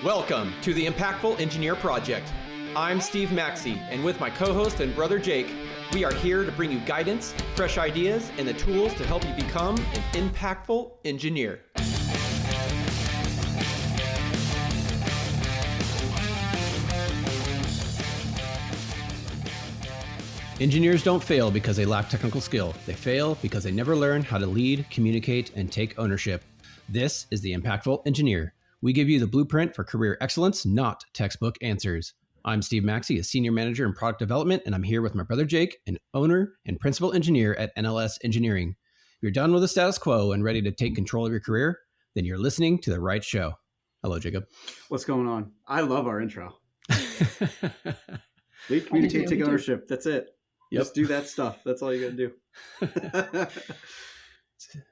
Welcome to the Impactful Engineer Project. I'm Steve Maxey, and with my co-host and brother Jake, we are here to bring you guidance, fresh ideas, and the tools to help you become an impactful engineer. Engineers don't fail because they lack technical skill. They fail because they never learn how to lead, communicate, and take ownership. This is the Impactful Engineer. We give you the blueprint for career excellence, not textbook answers. I'm Steve Maxey, a senior manager in product development, and I'm here with my brother Jake, an owner and principal engineer at NLS Engineering. If you're done with the status quo and ready to take control of your career, then you're listening to the right show. Hello, Jacob. What's going on? I love our intro. Lead, communicate, take ownership. That's it. Yep. Just do that stuff. That's all you got to do.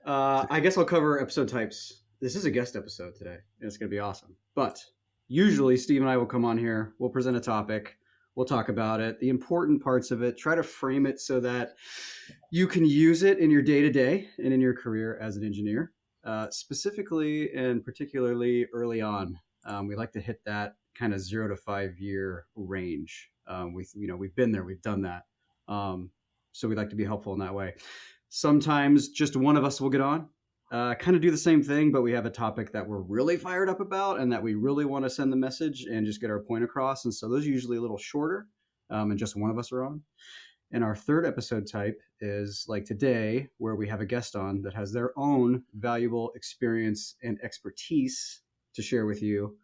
I guess I'll cover episode types. This is a guest episode today, and it's going to be awesome. But usually, Steve and I will come on here. We'll present a topic. We'll talk about it, the important parts of it, try to frame it so that you can use it in your day-to-day and in your career as an engineer, specifically and particularly early on. We like to hit that kind of 0 to 5 year range. We've been there, we've done that. So we like to be helpful in that way. Sometimes just one of us will get on, kind of do the same thing, but we have a topic that we're really fired up about and that we really want to send the message and just get our point across. And so those are usually a little shorter, and just one of us are on. And our third episode type is like today, where we have a guest on that has their own valuable experience and expertise to share with you,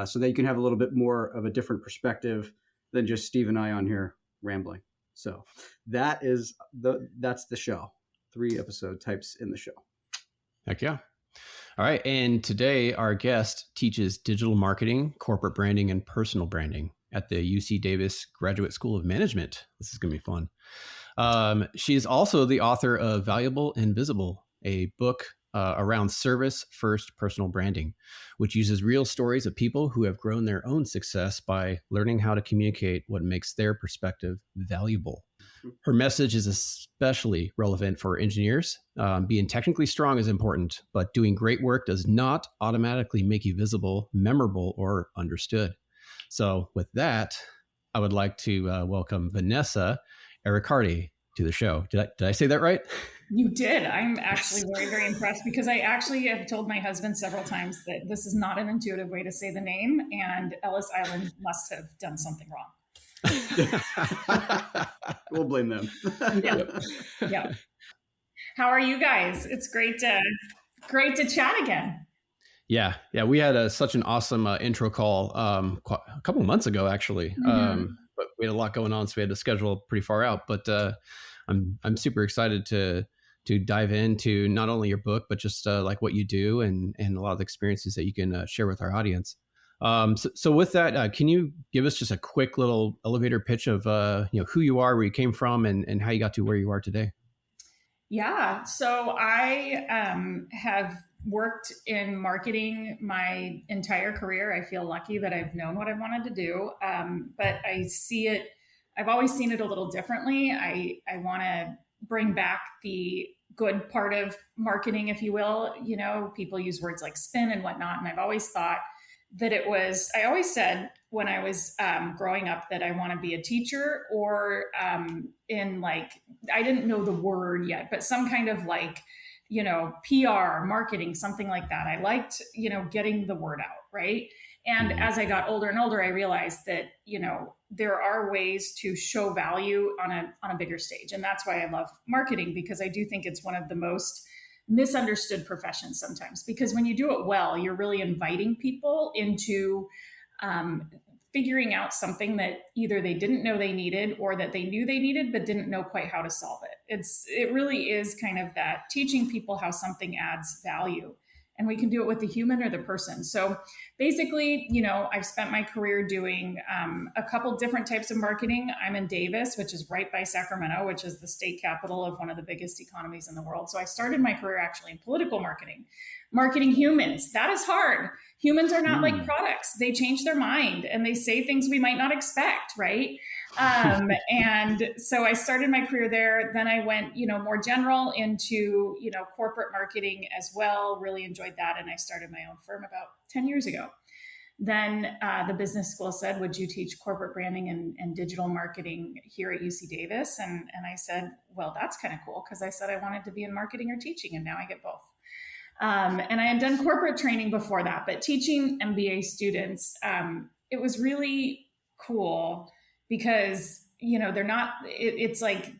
so that you can have a little bit more of a different perspective than just Steve and I on here rambling. So that's the show. 3 episode types in the show. Heck yeah. All right. And today our guest teaches digital marketing, corporate branding, and personal branding at the UC Davis Graduate School of Management. This is going to be fun. She is also the author of Valuable and Visible, a book around service first personal branding, which uses real stories of people who have grown their own success by learning how to communicate what makes their perspective valuable. Her message is especially relevant for engineers. Being technically strong is important, but doing great work does not automatically make you visible, memorable, or understood. So with that, I would like to welcome Vanessa Errecarte to the show. Did I say that right? You did. I'm actually very, very impressed because I actually have told my husband several times that this is not an intuitive way to say the name, and Ellis Island must have done something wrong. We'll blame them. Yeah. How are you guys? It's great to chat again. Yeah. We had such an awesome intro call a couple of months ago, actually. Mm-hmm. But we had a lot going on, so we had to schedule pretty far out. But I'm super excited to dive into not only your book, but just like what you do and a lot of the experiences that you can share with our audience. So with that, can you give us just a quick little elevator pitch of who you are, where you came from, and how you got to where you are today? Yeah. So I have worked in marketing my entire career. I feel lucky that I've known what I wanted to do, but I've always seen it a little differently. I want to bring back the good part of marketing, if you will. People use words like spin and whatnot, and I've always thought that I always said when I was growing up that I want to be a teacher or I didn't know the word yet, but some kind of PR, marketing, something like that. I liked, getting the word out, right? And as I got older and older, I realized that, there are ways to show value on a bigger stage. And that's why I love marketing, because I do think it's one of the most misunderstood professions sometimes, because when you do it well, you're really inviting people into figuring out something that either they didn't know they needed or that they knew they needed, but didn't know quite how to solve it. It really is kind of that teaching people how something adds value. And we can do it with the human or the person. So basically, I've spent my career doing a couple different types of marketing. I'm in Davis, which is right by Sacramento, which is the state capital of one of the biggest economies in the world. So I started my career actually in political marketing humans. That is hard. Humans are not like products. They change their mind and they say things we might not expect, right? And so I started my career there. Then I went, more general into, corporate marketing as well. Really enjoyed that. And I started my own firm about 10 years ago. Then the business school said, would you teach corporate branding and digital marketing here at UC Davis? And I said, well, that's kind of cool, because I said I wanted to be in marketing or teaching, and now I get both. And I had done corporate training before that, but teaching MBA students, it was really cool because, they're not, it's like,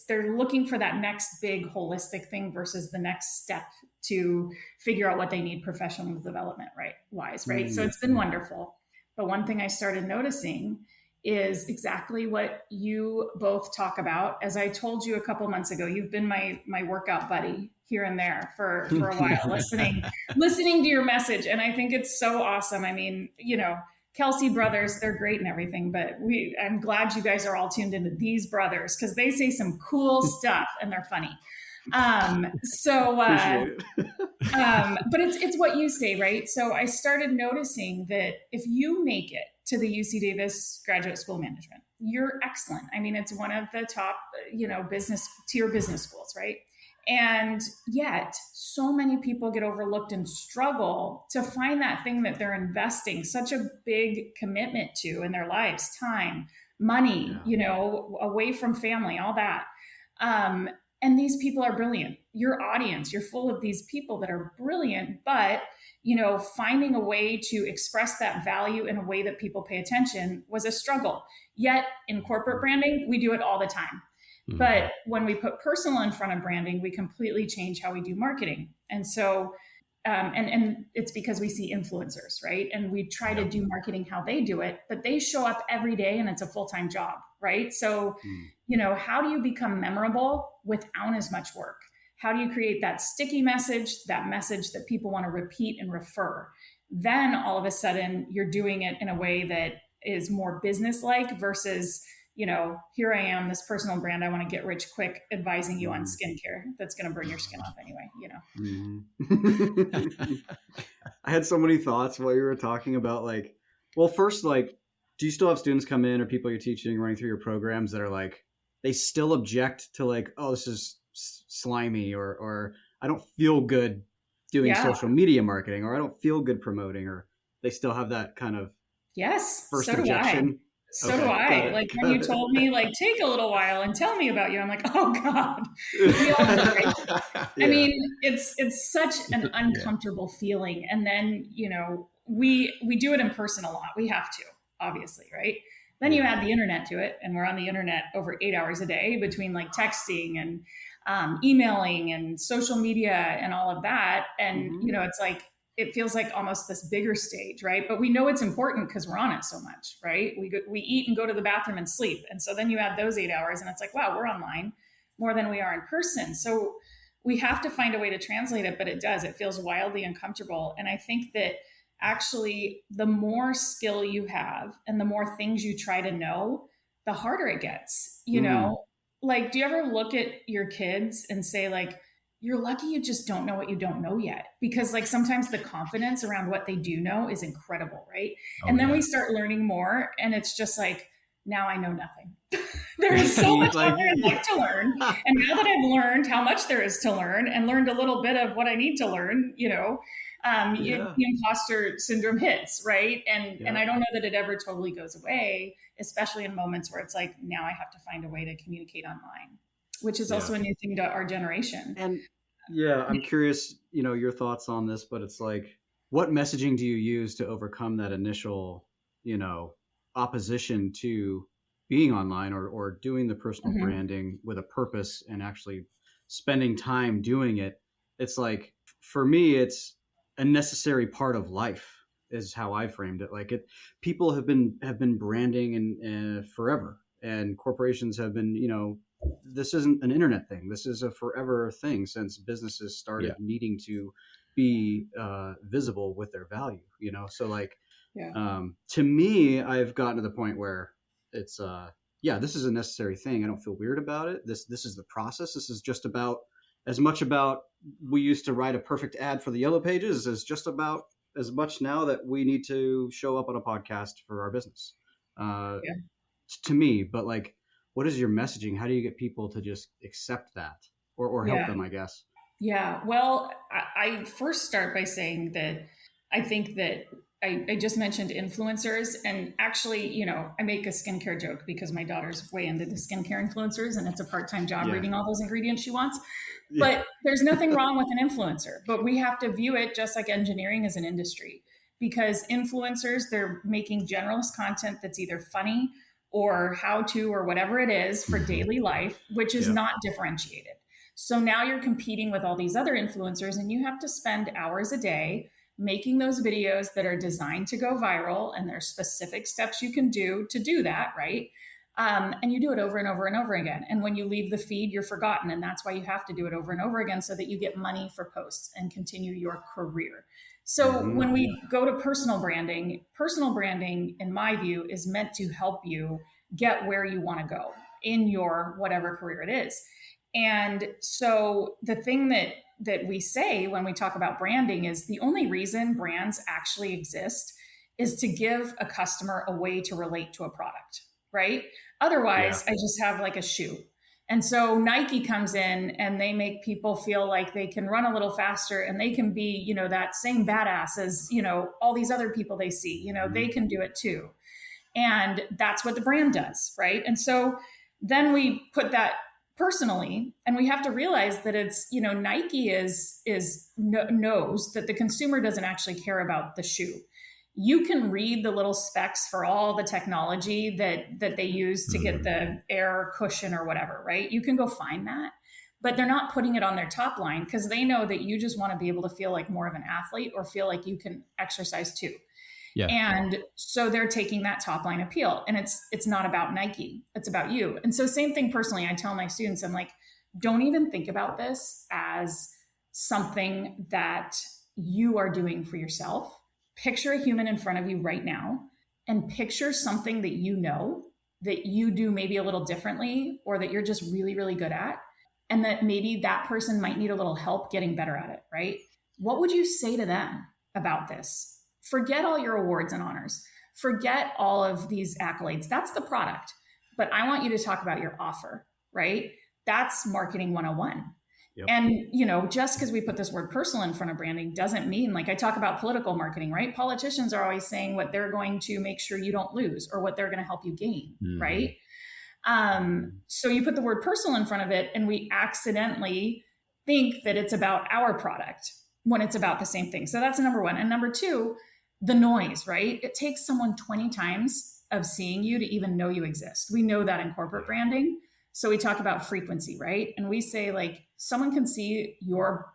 they're looking for that next big holistic thing versus the next step to figure out what they need professional development wise, right? So it's been wonderful. But one thing I started noticing is exactly what you both talk about. As I told you a couple months ago, you've been my workout buddy here and there for a while, listening to your message. And I think it's so awesome. I mean, Kelsey brothers, they're great and everything, but I'm glad you guys are all tuned into these brothers, because they say some cool stuff and they're funny. But it's what you say, right? So I started noticing that if you make it to the UC Davis Graduate School of Management, you're excellent. I mean, it's one of the top, tier business schools, right? And yet so many people get overlooked and struggle to find that thing that they're investing such a big commitment to in their lives, time, money, away from family, all that. And these people are brilliant. Your audience, you're full of these people that are brilliant, but, finding a way to express that value in a way that people pay attention was a struggle. Yet in corporate branding, we do it all the time. Mm-hmm. But when we put personal in front of branding, we completely change how we do marketing. And so, and it's because we see influencers, right? And we try to do marketing how they do it, but they show up every day and it's a full-time job, right? So, how do you become memorable without as much work? How do you create that sticky message, that message that people want to repeat and refer? Then all of a sudden you're doing it in a way that is more business-like versus, here I am, this personal brand, I want to get rich quick, advising you on skincare that's going to burn your skin off anyway, I had so many thoughts while you were talking about first, do you still have students come in or people you're teaching running through your programs that are they still object to oh, this is slimy or I don't feel good doing social media marketing, or I don't feel good promoting, or they still have that kind of first objection? So do I. When you told me, take a little while and tell me about you, I'm like, oh God. We all I mean, it's such an uncomfortable feeling. And then, we do it in person a lot. We have to, obviously, right? Then you add the internet to it, and we're on the internet over 8 hours a day between texting and emailing and social media and all of that. And, it's it feels like almost this bigger stage, right? But we know it's important because we're on it so much, right? We eat and go to the bathroom and sleep. And so then you add those 8 hours and it's wow, we're online more than we are in person. So we have to find a way to translate it, but it feels wildly uncomfortable. And I think that actually the more skill you have and the more things you try to know, the harder it gets, do you ever look at your kids and say you're lucky you just don't know what you don't know yet? Because sometimes the confidence around what they do know is incredible, right? And then we start learning more and it's just now I know nothing. There is so much more I'd like to learn. And now that I've learned how much there is to learn and learned a little bit of what I need to learn, the imposter syndrome hits, right? And I don't know that it ever totally goes away, especially in moments where it's now I have to find a way to communicate online, which is also a new thing to our generation. And I'm curious, your thoughts on this, but it's what messaging do you use to overcome that initial, opposition to being online or doing the personal branding with a purpose and actually spending time doing it? It's for me, it's a necessary part of life is how I framed it. People have been branding and forever, and corporations have been, this isn't an internet thing. This is a forever thing since businesses started needing to be visible with their value, So to me, I've gotten to the point where it's, this is a necessary thing. I don't feel weird about it. This is the process. This is just about as much about we used to write a perfect ad for the Yellow Pages as just about as much now that we need to show up on a podcast for our business. To me, but what is your messaging? How do you get people to just accept that or help them, I guess? Yeah. Well, I first start by saying that I think that I just mentioned influencers, and actually, you know, I make a skincare joke because my daughter's way into the skincare influencers, and it's a part-time job reading all those ingredients she wants. But there's nothing wrong with an influencer, but we have to view it just like engineering as an industry, because influencers, they're making generalist content that's either funny or how to or whatever it is for daily life, which is not differentiated. So now you're competing with all these other influencers, and you have to spend hours a day making those videos that are designed to go viral, and there's specific steps you can do to do that, right? And you do it over and over and over again. And when you leave the feed, you're forgotten. And that's why you have to do it over and over again so that you get money for posts and continue your career. So when we go to personal branding, in my view, is meant to help you get where you want to go in your whatever career it is. And so the thing that we say when we talk about branding is the only reason brands actually exist is to give a customer a way to relate to a product, right? Otherwise, I just have like a shoe. And so Nike comes in and they make people feel like they can run a little faster, and they can be, you know, that same badass as, you know, all these other people they see, you know, they can do it too. And that's what the brand does, right? And so then we put that personally, and we have to realize that it's, you know, Nike knows that the consumer doesn't actually care about the shoe. You can read the little specs for all the technology that they use to get the air cushion or whatever, right? You can go find that, but they're not putting it on their top line because they know that you just want to be able to feel like more of an athlete or feel like you can exercise too. Yeah. And so they're taking that top line appeal, and it's not about Nike, it's about you. And so same thing personally, I tell my students, I'm like, don't even think about this as something that you are doing for yourself. Picture a human in front of you right now, and picture something that you know that you do maybe a little differently, or that you're just really, really good at, and that maybe that person might need a little help getting better at it, right? What would you say to them about this? Forget all your awards and honors. Forget all of these accolades. That's the product. But I want you to talk about your offer, right? That's marketing 101. Yep. And, you know, just because we put this word personal in front of branding doesn't mean, like I talk about political marketing, right? Politicians are always saying what they're going to make sure you don't lose or what they're going to help you gain, right? So you put the word personal in front of it, and we accidentally think that it's about our product when it's about the same thing. So that's number one. And number two, the noise, right? It takes someone 20 times of seeing you to even know you exist. We know that in corporate branding. So we talk about frequency, right? And we say like someone can see your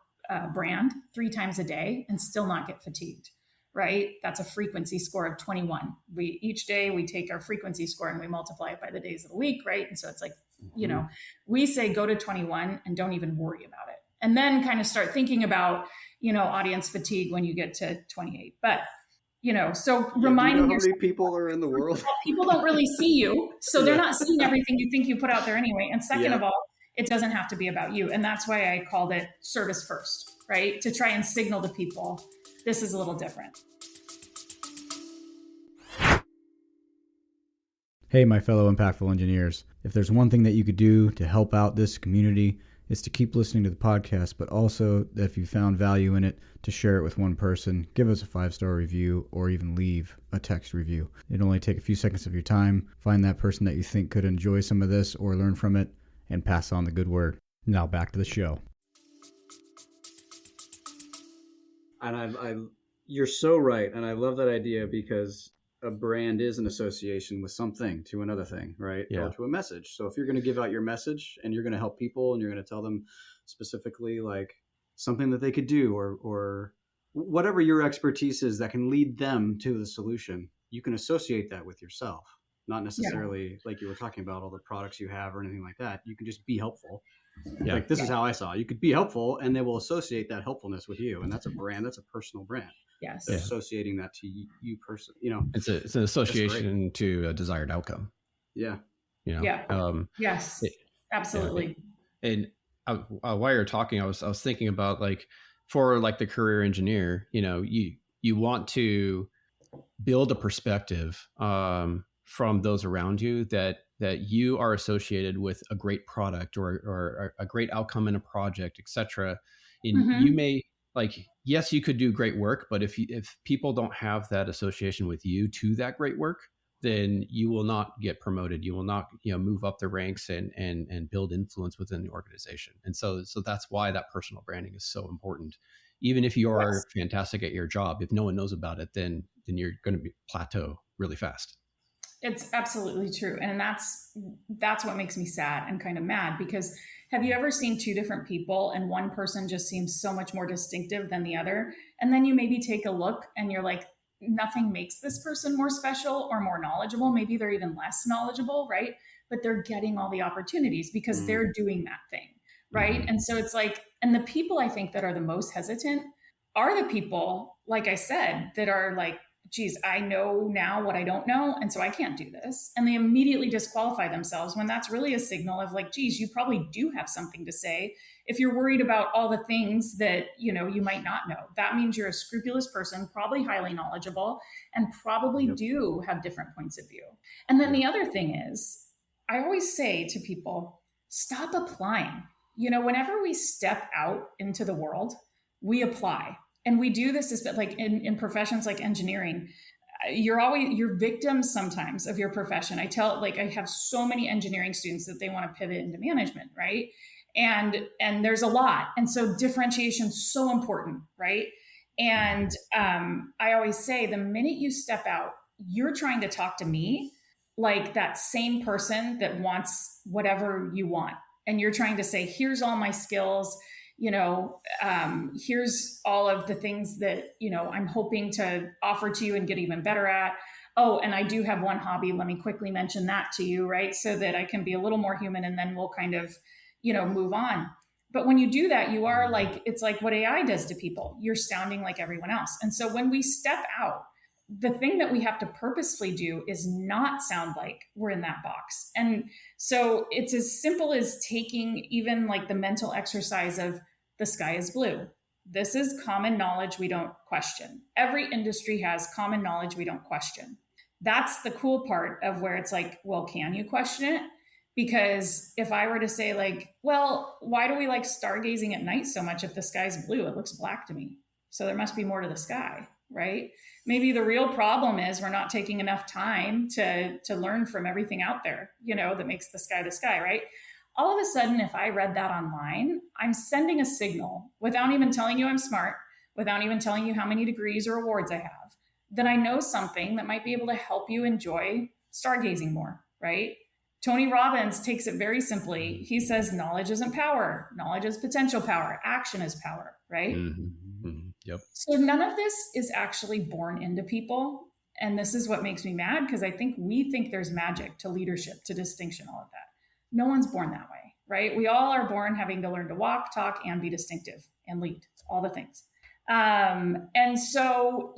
brand 3 times a day and still not get fatigued, right? That's a frequency score of 21. Each day we take our frequency score and we multiply it by the days of the week, right? And so it's like, you know, we say go to 21 and don't even worry about it. And then kind of start thinking about, you know, audience fatigue when you get to 28. But you know, so reminding how many people are in the world. People don't really see you, so they're not seeing everything you think you put out there anyway. And second of all, it doesn't have to be about you. And that's why I called it service first, right? To try and signal to people, this is a little different. Hey, my fellow impactful engineers. If there's one thing that you could do to help out this community, it's to keep listening to the podcast, but also that if you found value in it, to share it with one person, give us a 5-star review, or even leave a text review. It'll only take a few seconds of your time. Find that person that you think could enjoy some of this or learn from it, and pass on the good word. Now back to the show. And you're so right. And I love that idea, because a brand is an association with something to another thing, right? Yeah. Or to a message. So if you're going to give out your message and you're going to help people and you're going to tell them specifically like something that they could do, or whatever your expertise is that can lead them to the solution, you can associate that with yourself. Not necessarily like you were talking about all the products you have or anything like that. You can just be helpful. Yeah. Like this is how I saw it. You could be helpful, and they will associate that helpfulness with you. And that's a brand. That's a personal brand. Yes. Associating that to you person, you know, it's an association to a desired outcome. Yeah. You know, yeah. Yes, absolutely. And while you're talking, I was thinking about like, for like the career engineer, you know, you want to build a perspective, from those around you that you are associated with a great product or a great outcome in a project, etc. And like, yes, you could do great work, but if people don't have that association with you to that great work, then you will not get promoted. You will not, move up the ranks and build influence within the organization. And so that's why that personal branding is so important. Even if you are fantastic at your job, if no one knows about it, then you're going to plateau really fast. It's absolutely true. And that's what makes me sad and kind of mad, because have you ever seen two different people and one person just seems so much more distinctive than the other? And then you maybe take a look and you're like, nothing makes this person more special or more knowledgeable. Maybe they're even less knowledgeable, right? But they're getting all the opportunities because they're doing that thing, right? And so it's like, and the people I think that are the most hesitant are the people, like I said, that are like, geez, I know now what I don't know, and so I can't do this. And they immediately disqualify themselves when that's really a signal of like, geez, you probably do have something to say. If you're worried about all the things that, you might not know, that means you're a scrupulous person, probably highly knowledgeable, and probably do have different points of view. And then the other thing is, I always say to people, stop applying. Whenever we step out into the world, we apply. And we do this like in professions like engineering. You're victims sometimes of your profession. I have so many engineering students that they want to pivot into management, right? And there's a lot. And so differentiation is so important, right? And I always say, the minute you step out, you're trying to talk to me like that same person that wants whatever you want. And you're trying to say, here's all my skills. Here's all of the things that, I'm hoping to offer to you and get even better at. Oh, and I do have one hobby. Let me quickly mention that to you, right? So that I can be a little more human, and then we'll kind of, move on. But when you do that, you are like, it's like what AI does to people. You're sounding like everyone else. And so when we step out, the thing that we have to purposefully do is not sound like we're in that box. And so it's as simple as taking even like the mental exercise of, the sky is blue. This is common knowledge we don't question. Every industry has common knowledge we don't question. That's the cool part of where it's like, well, can you question it? Because if I were to say like, well, why do we like stargazing at night so much if the sky's blue? It looks black to me. So there must be more to the sky, right? Maybe the real problem is we're not taking enough time to learn from everything out there, that makes the sky, right? All of a sudden, if I read that online, I'm sending a signal without even telling you I'm smart, without even telling you how many degrees or awards I have, that I know something that might be able to help you enjoy stargazing more, right? Tony Robbins takes it very simply. He says, knowledge isn't power. Knowledge is potential power. Action is power, right? Yep. So none of this is actually born into people. And this is what makes me mad, because I think we think there's magic to leadership, to distinction, all of that. No one's born that way, right? We all are born having to learn to walk, talk, and be distinctive and lead, all the things. And so,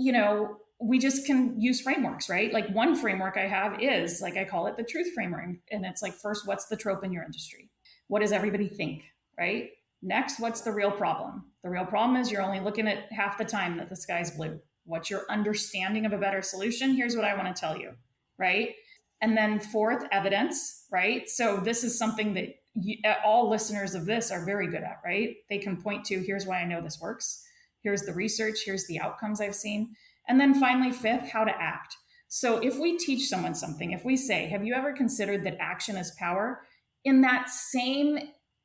we just can use frameworks, right? Like one framework I have is, like, I call it the truth framework. And it's like, first, what's the trope in your industry? What does everybody think, right? Next, what's the real problem? The real problem is you're only looking at half the time that the sky's blue. What's your understanding of a better solution? Here's what I want to tell you, right? And then fourth, evidence, right? So this is something that all listeners of this are very good at, right? They can point to, here's why I know this works. Here's the research. Here's the outcomes I've seen. And then finally, fifth, how to act. So if we teach someone something, if we say, have you ever considered that action is power? In that same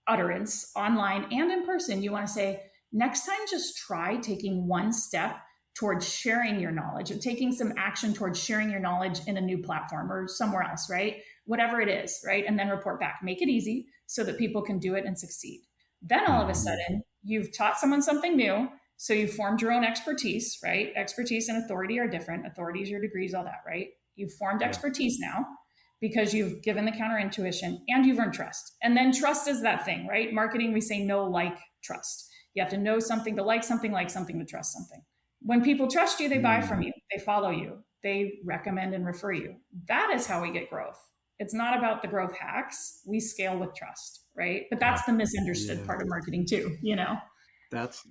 utterance, online and in person, you want to say, next time, just try taking one step towards sharing your knowledge, or taking some action towards sharing your knowledge in a new platform or somewhere else, right? Whatever it is, right? And then report back. Make it easy so that people can do it and succeed. Then all of a sudden, you've taught someone something new. So you've formed your own expertise, right? Expertise and authority are different. Authority is your degrees, all that, right? You've formed expertise now because you've given the counterintuition and you've earned trust. And then trust is that thing, right? Marketing, we say know, like, trust. You have to know something to like something to trust something. When people trust you, they buy from you, they follow you, they recommend and refer you. That is how we get growth. It's not about the growth hacks. We scale with trust, right? But that's the misunderstood part of marketing too, That's,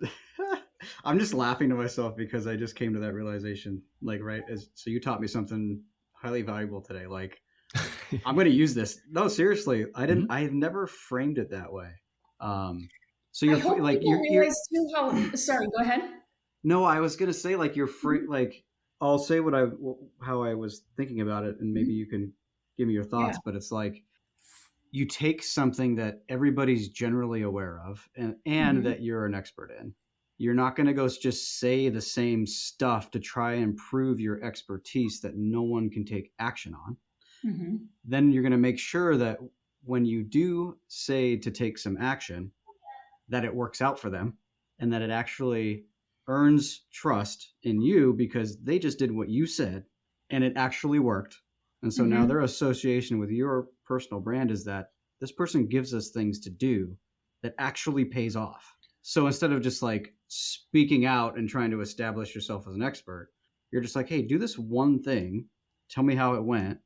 I'm just laughing to myself because I just came to that realization, like, right. So you taught me something highly valuable today. Like, I'm going to use this. No, seriously. I had never framed it that way. So you're I hope like people realize too how. Sorry, go ahead. No, I was gonna say like you're free. Like I'll say how I was thinking about it, and maybe you can give me your thoughts. Yeah. But it's like you take something that everybody's generally aware of, and that you're an expert in. You're not going to go just say the same stuff to try and prove your expertise that no one can take action on. Then you're going to make sure that when you do say to take some action, that it works out for them and that it actually earns trust in you because they just did what you said and it actually worked. And so now their association with your personal brand is that this person gives us things to do that actually pays off. So instead of just like speaking out and trying to establish yourself as an expert, you're just like, hey, do this one thing, tell me how it went.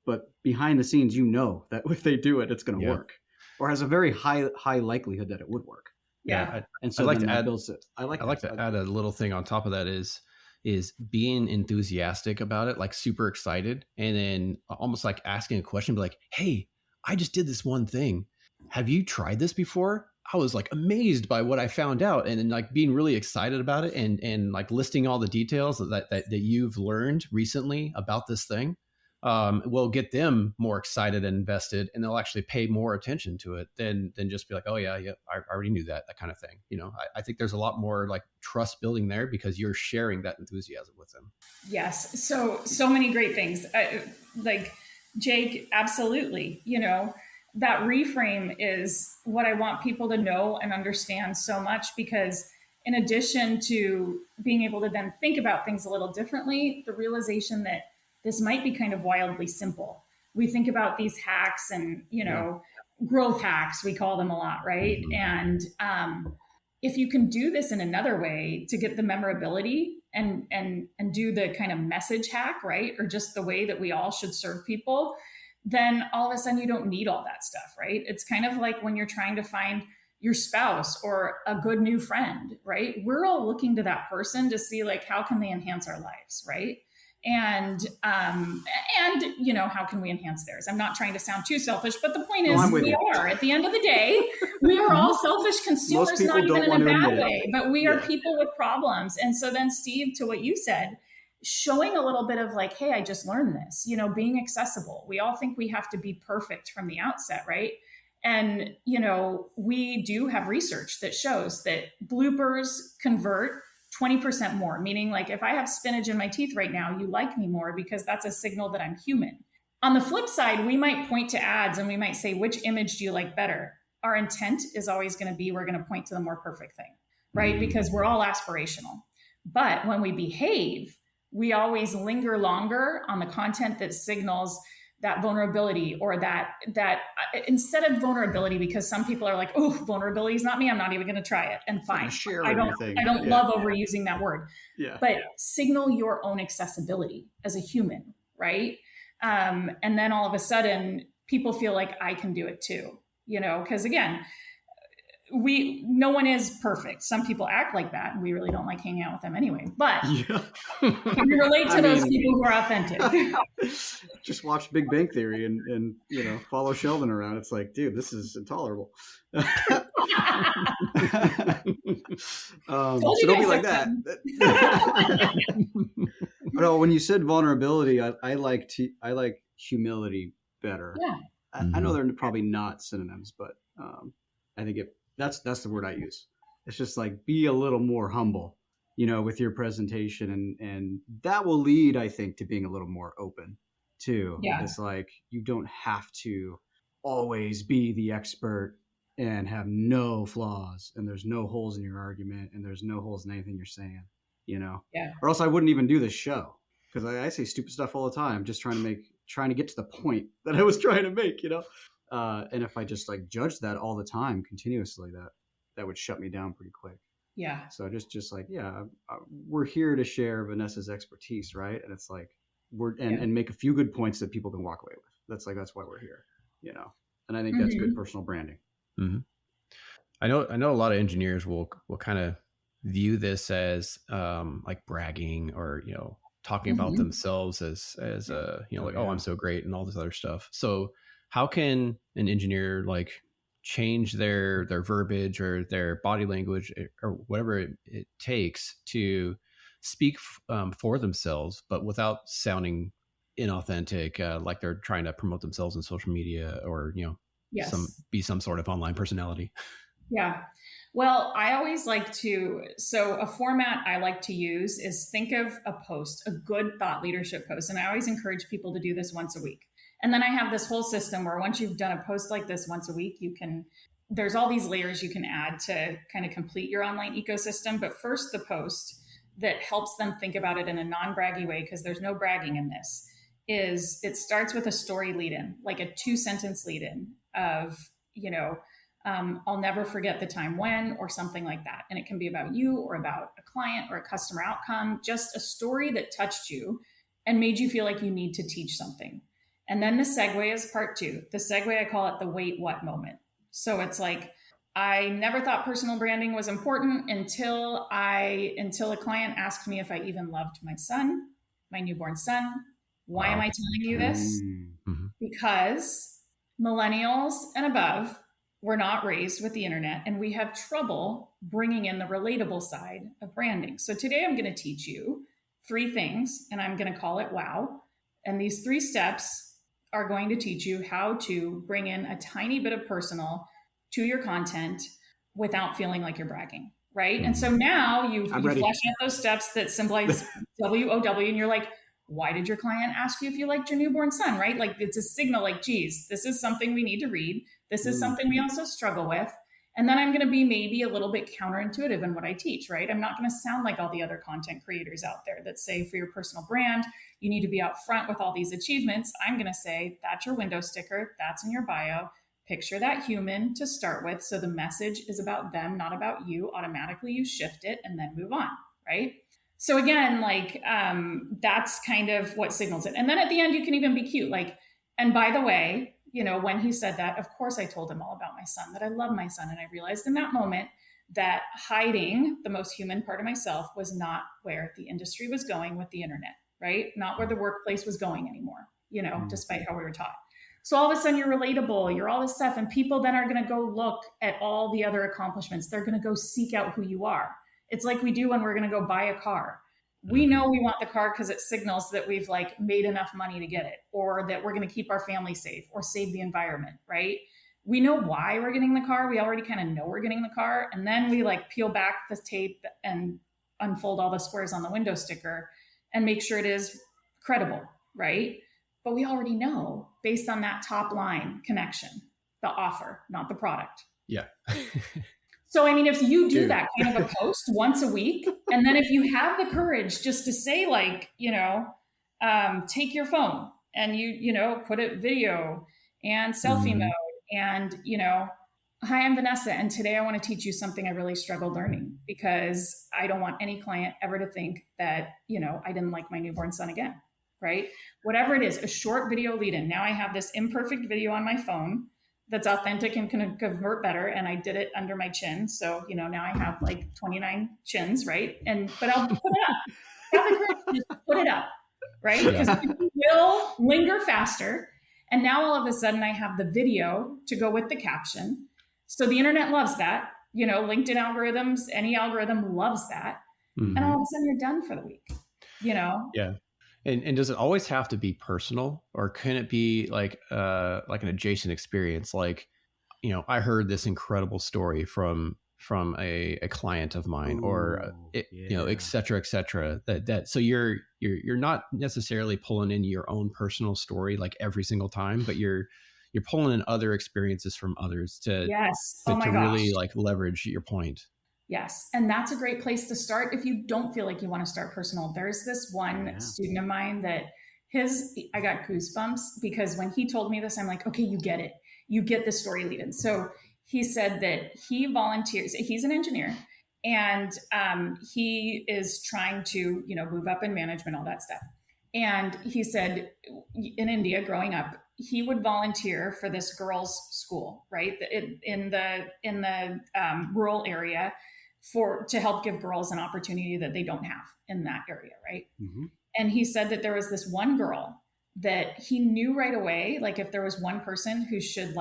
But behind the scenes, you know that if they do it, it's going to work, or has a very high likelihood that it would work. Yeah. And so I'd like then to that add, builds it. I like to add a little thing on top of that is being enthusiastic about it, like super excited, and then almost like asking a question, be like, hey, I just did this one thing. Have you tried this before? I was like amazed by what I found out, and then like being really excited about it and like listing all the details that you've learned recently about this thing. Will get them more excited and invested, and they'll actually pay more attention to it than just be like, oh yeah, I already knew that kind of thing. You know, I think there's a lot more like trust building there because you're sharing that enthusiasm with them. Yes. So many great things. Like Jake, absolutely. You know, that reframe is what I want people to know and understand so much, because in addition to being able to then think about things a little differently, the realization that this might be kind of wildly simple. We think about these hacks and, growth hacks, we call them a lot, right? And if you can do this in another way to get the memorability and do the kind of message hack, right? Or just the way that we all should serve people, then all of a sudden you don't need all that stuff, right? It's kind of like when you're trying to find your spouse or a good new friend, right? We're all looking to that person to see like, how can they enhance our lives, right? And how can we enhance theirs? I'm not trying to sound too selfish, but the point is we are, at the end of the day, we are all selfish consumers, not even in a bad way, but we are people with problems. And so then, Steve, to what you said, showing a little bit of like, hey, I just learned this, being accessible. We all think we have to be perfect from the outset, right? And, we do have research that shows that bloopers convert 20% more, meaning like if I have spinach in my teeth right now, you like me more because that's a signal that I'm human. On the flip side, we might point to ads and we might say, which image do you like better? Our intent is always going to be, we're going to point to the more perfect thing, right? Because we're all aspirational. But when we behave, we always linger longer on the content that signals that vulnerability, or that instead of vulnerability, because some people are like, oh, vulnerability is not me, I'm not even going to try it. And fine, I don't love overusing that word, but signal your own accessibility as a human, right? And then all of a sudden people feel like I can do it too, because again, no one is perfect. Some people act like that and we really don't like hanging out with them anyway, but we relate to those people who are authentic. Just watch Big Bang Theory and follow Sheldon around. It's like, dude, this is intolerable. So don't be like that. No, when you said vulnerability, I like humility better. Yeah. I know they're probably not synonyms, but I think that's the word I use. It's just like, be a little more humble, with your presentation, and that will lead, I think, to being a little more open too. Yeah. It's like, you don't have to always be the expert and have no flaws, and there's no holes in your argument, and there's no holes in anything you're saying, Yeah. Or else I wouldn't even do this show, because I say stupid stuff all the time, just trying to get to the point that I was trying to make, and if I just like judge that all the time continuously, that would shut me down pretty quick. Yeah. So just like, we're here to share Vanessa's expertise, right? And it's like and make a few good points that people can walk away with. That's why we're here, And I think that's good personal branding. Mm-hmm. I know a lot of engineers will kind of view this as like bragging, or talking about themselves as like, oh, I'm so great and all this other stuff. So how can an engineer like change their verbiage or their body language or whatever it takes to speak for themselves, but without sounding inauthentic, like they're trying to promote themselves on social media or, Yes. some sort of online personality. Yeah. Well, I always like so a format I like to use is think of a post, a good thought leadership post. And I always encourage people to do this once a week. And then I have this whole system where once you've done a post like this once a week, there's all these layers you can add to kind of complete your online ecosystem. But first, the post that helps them think about it in a non-braggy way, because there's no bragging in this, is it starts with a story lead-in, like a 2-sentence lead-in of, I'll never forget the time when, or something like that. And it can be about you or about a client or a customer outcome, just a story that touched you and made you feel like you need to teach something. And then the segue is part 2. The segue, I call it the wait, what moment. So it's like, I never thought personal branding was important until a client asked me if I even loved my son, my newborn son. Why am I telling you this? Mm-hmm. Because millennials and above were not raised with the internet, and we have trouble bringing in the relatable side of branding. So today I'm going to teach you 3 things, and I'm going to call it WOW. And these 3 steps are going to teach you how to bring in a tiny bit of personal to your content without feeling like you're bragging, right? And so now you flash out those steps that symbolize WOW, and you're like, why did your client ask you if you liked your newborn son, right? Like, it's a signal like, geez, this is something we need to read. This is something we also struggle with. And then I'm going to be maybe a little bit counterintuitive in what I teach, right? I'm not going to sound like all the other content creators out there that say for your personal brand, you need to be out front with all these achievements. I'm going to say, that's your window sticker. That's in your bio. Picture that human to start with. So the message is about them, not about you. Automatically you shift it and then move on, right? So again, that's kind of what signals it. And then at the end, you can even be cute. Like, and by the way, when he said that, of course I told him all about my son, that I love my son. And I realized in that moment that hiding the most human part of myself was not where the industry was going with the internet, right? Not where the workplace was going anymore, despite how we were taught. So all of a sudden you're relatable, you're all this stuff, and people then are going to go look at all the other accomplishments. They're going to go seek out who you are. It's like we do when we're going to go buy a car. We know we want the car because it signals that we've made enough money to get it, or that we're going to keep our family safe or save the environment, right? We know why we're getting the car. We already kind of know we're getting the car. And then we peel back the tape and unfold all the squares on the window sticker and make sure it is credible, right? But we already know based on that top line connection, the offer, not the product. Yeah. So, if you do that kind of a post once a week, and then if you have the courage just to say take your phone and you put it video and selfie mode and, hi, I'm Vanessa. And today I want to teach you something I really struggled learning, because I don't want any client ever to think that, I didn't like my newborn son again, right? Whatever it is, a short video lead in. Now I have this imperfect video on my phone that's authentic and can convert better. And I did it under my chin. So, now I have 29 chins, right? But I'll put it up. Have the courage to just put it up, right? Because people will linger faster. And now all of a sudden I have the video to go with the caption. So the internet loves that. LinkedIn algorithms, any algorithm loves that. Mm-hmm. And all of a sudden you're done for the week, Yeah. And does it always have to be personal, or can it be like an adjacent experience? I heard this incredible story from a client of mine, or et cetera, et cetera. So you're not necessarily pulling in your own personal story every single time, but you're pulling in other experiences from others to really leverage your point. Yes. And that's a great place to start if you don't feel like you want to start personal. There's this one student of mine that I got goosebumps, because when he told me this, I'm like, okay, you get it. You get the story lead in. So he said that he volunteers. He's an engineer, and he is trying to, move up in management, all that stuff. And he said in India growing up, he would volunteer for this girls' school, right? In the rural area, to help give girls an opportunity that they don't have in that area, right? Mm-hmm. And he said that there was this one girl that he knew right away, if there was one person who should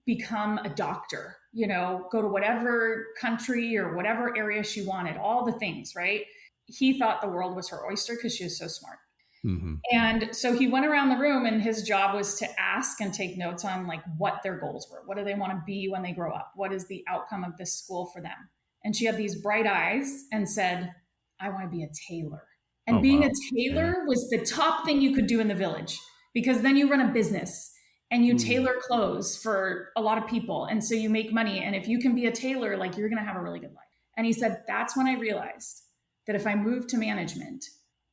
become a doctor, go to whatever country or whatever area she wanted, all the things, right? He thought the world was her oyster because she was so smart. Mm-hmm. And so he went around the room, and his job was to ask and take notes on like what their goals were. What do they want to be when they grow up? What is the outcome of this school for them? And she had these bright eyes and said, I want to be a tailor. And being a tailor was the top thing you could do in the village, because then you run a business and you tailor clothes for a lot of people. And so you make money. And if you can be a tailor, like, you're going to have a really good life. And he said, that's when I realized that if I move to management,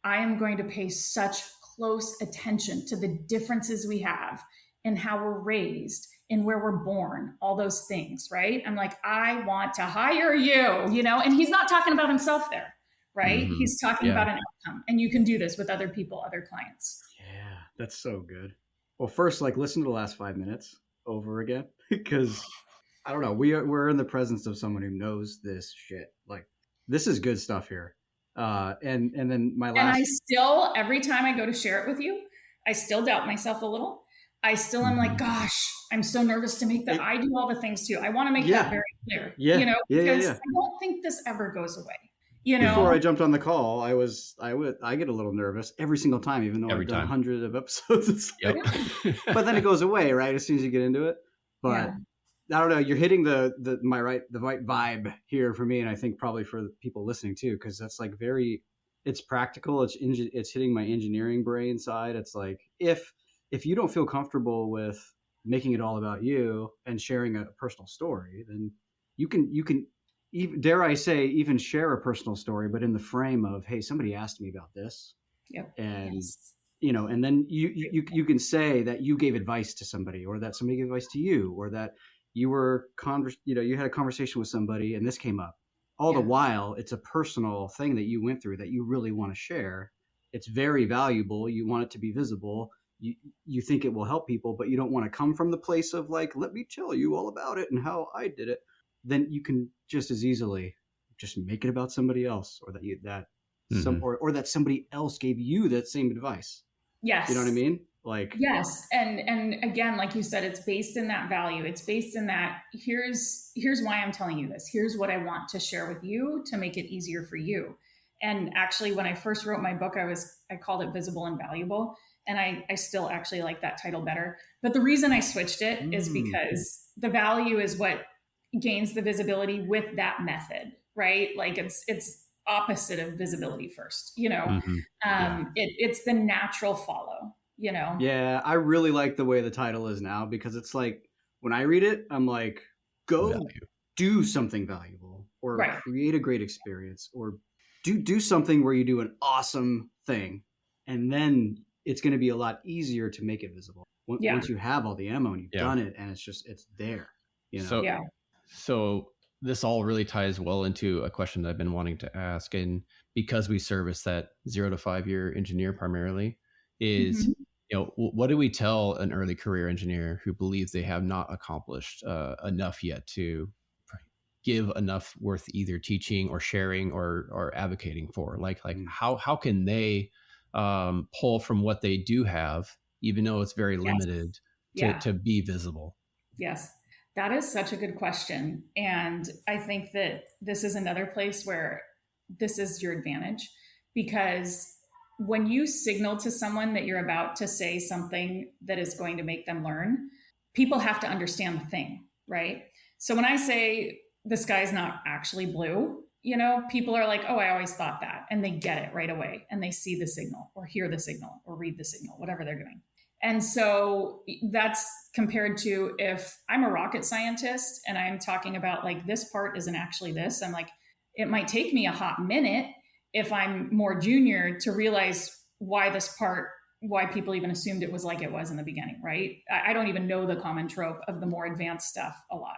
I am going to pay such close attention to the differences we have in how we're raised, in where we're born, all those things, right? I'm like, I want to hire you, and he's not talking about himself there, right? Mm-hmm. He's talking about an outcome. And you can do this with other people, other clients. Yeah, that's so good. Well, first, like, listen to the last 5 minutes over again, because I don't know, we're in the presence of someone who knows this shit. Like, this is good stuff here. And then my last. And I still, every time I go to share it with you, I still doubt myself a little. I still am like, gosh, I'm so nervous to make that. I do all the things too. I want to make that very clear. Because I don't think this ever goes away. Before I jumped on the call, I get a little nervous every single time, even though I've done hundreds of episodes. But then it goes away, right, as soon as you get into it. But I don't know, you're hitting the right vibe here for me, and I think probably for the people listening too, because that's like it's practical. It's hitting my engineering brain side. It's like, if you don't feel comfortable with making it all about you and sharing a personal story, then you can even, dare I say, even share a personal story, but in the frame of, hey, somebody asked me about this. And and then you can say that you gave advice to somebody, or that somebody gave advice to you, or that you were you had a conversation with somebody and this came up. All the while, it's a personal thing that you went through that you really want to share. It's very valuable. You want it to be visible. You think it will help people, but you don't want to come from the place of like, let me tell you all about it and how I did it. Then you can just as easily just make it about somebody else, or or that somebody else gave you that same advice. Yes. You know what I mean? Like, yes. And again, like you said, it's based in that value. It's based in that here's why I'm telling you this. Here's what I want to share with you to make it easier for you. And actually, when I first wrote my book, I called it Visible and Valuable. And I still actually like that title better. But the reason I switched it is because the value is what gains the visibility with that method, right? Like it's opposite of visibility first, it's the natural follow, Yeah, I really like the way the title is now, because it's like, when I read it, I'm like, go do something valuable, or create a great experience, or do something where you do an awesome thing, and then it's going to be a lot easier to make it visible once you have all the ammo and you've done it, and it's there. So this all really ties well into a question that I've been wanting to ask, and because we service that 0 to 5 year engineer primarily, is what do we tell an early career engineer who believes they have not accomplished enough yet to give enough worth either teaching or sharing or advocating for? Like how can they pull from what they do have, even though it's very limited, to be visible? Yes. That is such a good question. And I think that this is another place where this is your advantage, because when you signal to someone that you're about to say something that is going to make them learn, people have to understand the thing, right? So when I say the sky's not actually blue, people are like, oh, I always thought that. And they get it right away. And they see the signal, or hear the signal, or read the signal, whatever they're doing. And so that's compared to if I'm a rocket scientist and I'm talking about like, this part isn't actually this. I'm like, it might take me a hot minute if I'm more junior to realize why people even assumed it was like it was in the beginning, right? I don't even know the common trope of the more advanced stuff a lot.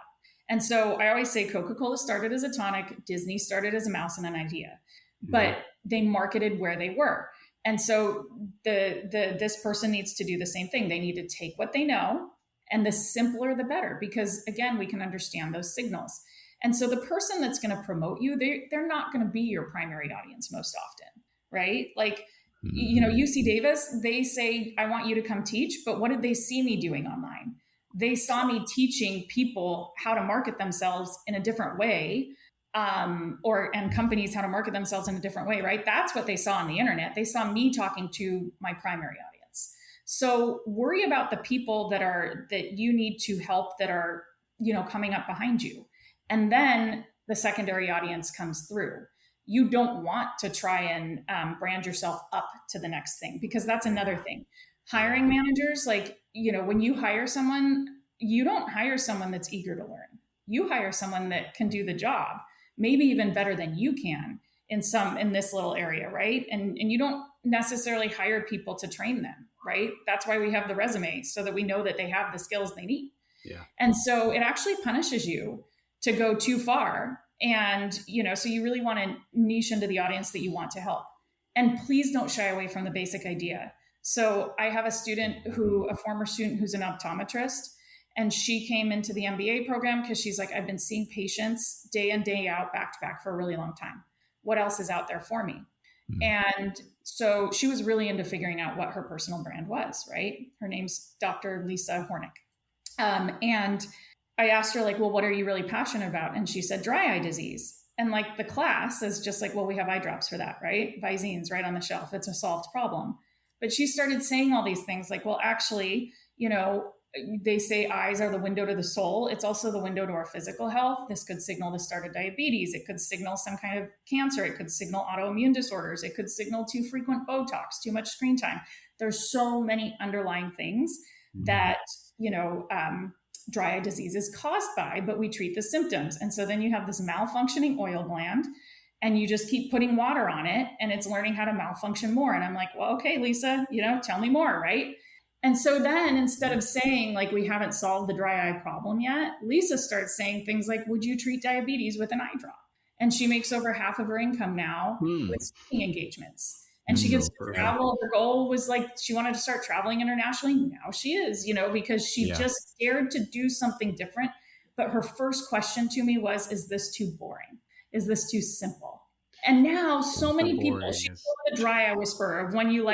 And so I always say Coca-Cola started as a tonic, Disney started as a mouse and an idea, but they marketed where they were. And so this person needs to do the same thing. They need to take what they know, and the simpler, the better, because again, we can understand those signals. And so the person that's going to promote you, they're not going to be your primary audience most often, right? Like, UC Davis, they say, I want you to come teach, but what did they see me doing online? they saw me teaching people how to market themselves in a different way, and companies how to market themselves in a different way, right? That's what they saw on the internet. They saw me talking to my primary audience. So worry about the people that you need to help, that are, coming up behind you. And then the secondary audience comes through. You don't want to try and brand yourself up to the next thing, because that's another thing. Hiring managers, when you hire someone, you don't hire someone that's eager to learn. You hire someone that can do the job, maybe even better than you can in this little area, right? And you don't necessarily hire people to train them, right? That's why we have the resume, so that we know that they have the skills they need. Yeah. And so it actually punishes you to go too far. And, so you really want to niche into the audience that you want to help. And please don't shy away from the basic idea. So I have a former student who's an optometrist, and she came into the MBA program because she's like, I've been seeing patients day in, day out, back to back for a really long time. What else is out there for me? Mm-hmm. And so she was really into figuring out what her personal brand was, right? Her name's Dr. Lisa Hornick. And I asked her, well, what are you really passionate about? And she said, dry eye disease. And the class is just well, we have eye drops for that, right? Vizine's right on the shelf. It's a solved problem. But she started saying all these things well, actually, they say eyes are the window to the soul. It's also the window to our physical health. This could signal the start of diabetes. It could signal some kind of cancer. It could signal autoimmune disorders. It could signal too frequent Botox, too much screen time. There's so many underlying things that, dry eye disease is caused by, but we treat the symptoms. And so then you have this malfunctioning oil gland, and you just keep putting water on it, and it's learning how to malfunction more. And I'm like, well, okay, Lisa, tell me more, right? And so then instead of saying we haven't solved the dry eye problem yet, Lisa starts saying things like, would you treat diabetes with an eye drop? And she makes over half of her income now with speaking engagements. And she gets to travel. Her goal was she wanted to start traveling internationally. Now she is, because she just dared to do something different. But her first question to me was, is this too boring? Is this too simple? And now so many people, she's the dry eye whisperer of when you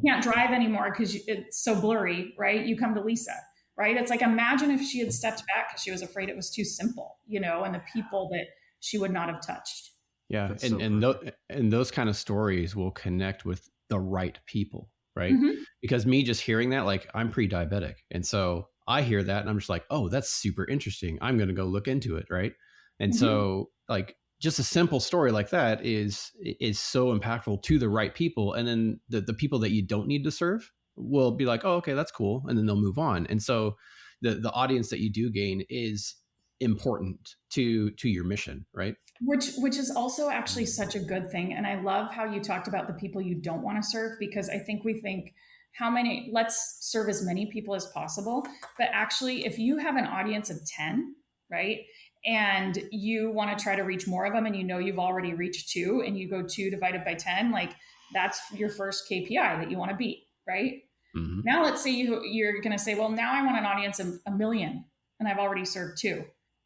can't drive anymore because it's so blurry, right? You come to Lisa, right? It's imagine if she had stepped back because she was afraid it was too simple, and the people that she would not have touched. Yeah. And those kind of stories will connect with the right people, right? Mm-hmm. Because me just hearing that, I'm pre-diabetic. And so I hear that and I'm just oh, that's super interesting. I'm going to go look into it. Right. And so just a simple story like that is so impactful to the right people. And then the people that you don't need to serve will be oh, okay, that's cool. And then they'll move on. And so the audience that you do gain is important to your mission, right? Which is also actually such a good thing. And I love how you talked about the people you don't want to serve, because I think we think let's serve as many people as possible. But actually, if you have an audience of 10, right? And you want to try to reach more of them, and you've already reached 2, and you go 2 divided by 10, that's your first KPI that you want to beat, right? Mm-hmm. Now let's say you're going to say, well, now I want an audience of 1 million, and I've already served 2.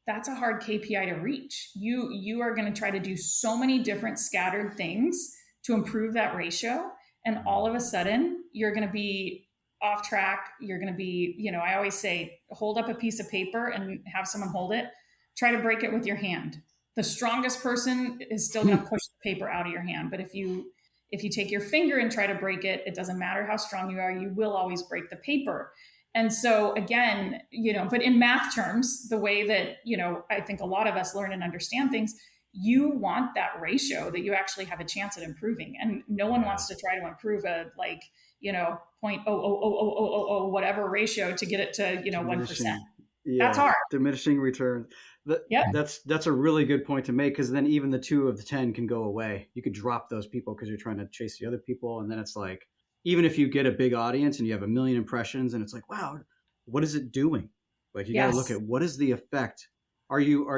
That's a hard KPI to reach. You are going to try to do so many different scattered things to improve that ratio. And all of a sudden you're going to be off track. You're going to be, I always say, hold up a piece of paper and have someone hold it. Try to break it with your hand. The strongest person is still going to push the paper out of your hand. But if you take your finger and try to break it, it doesn't matter how strong you are, you will always break the paper. And so again, but in math terms, the way that, I think a lot of us learn and understand things, you want that ratio that you actually have a chance at improving. And no one wants to try to improve a 0.00000 whatever ratio to get it to, 1%. Yeah, that's hard. Diminishing return. That's a really good point to make, because then even the 2 of the 10 can go away. You could drop those people because you're trying to chase the other people. And then it's even if you get a big audience and you have 1 million impressions and it's wow, what is it doing? You got to look at what is the effect. Are you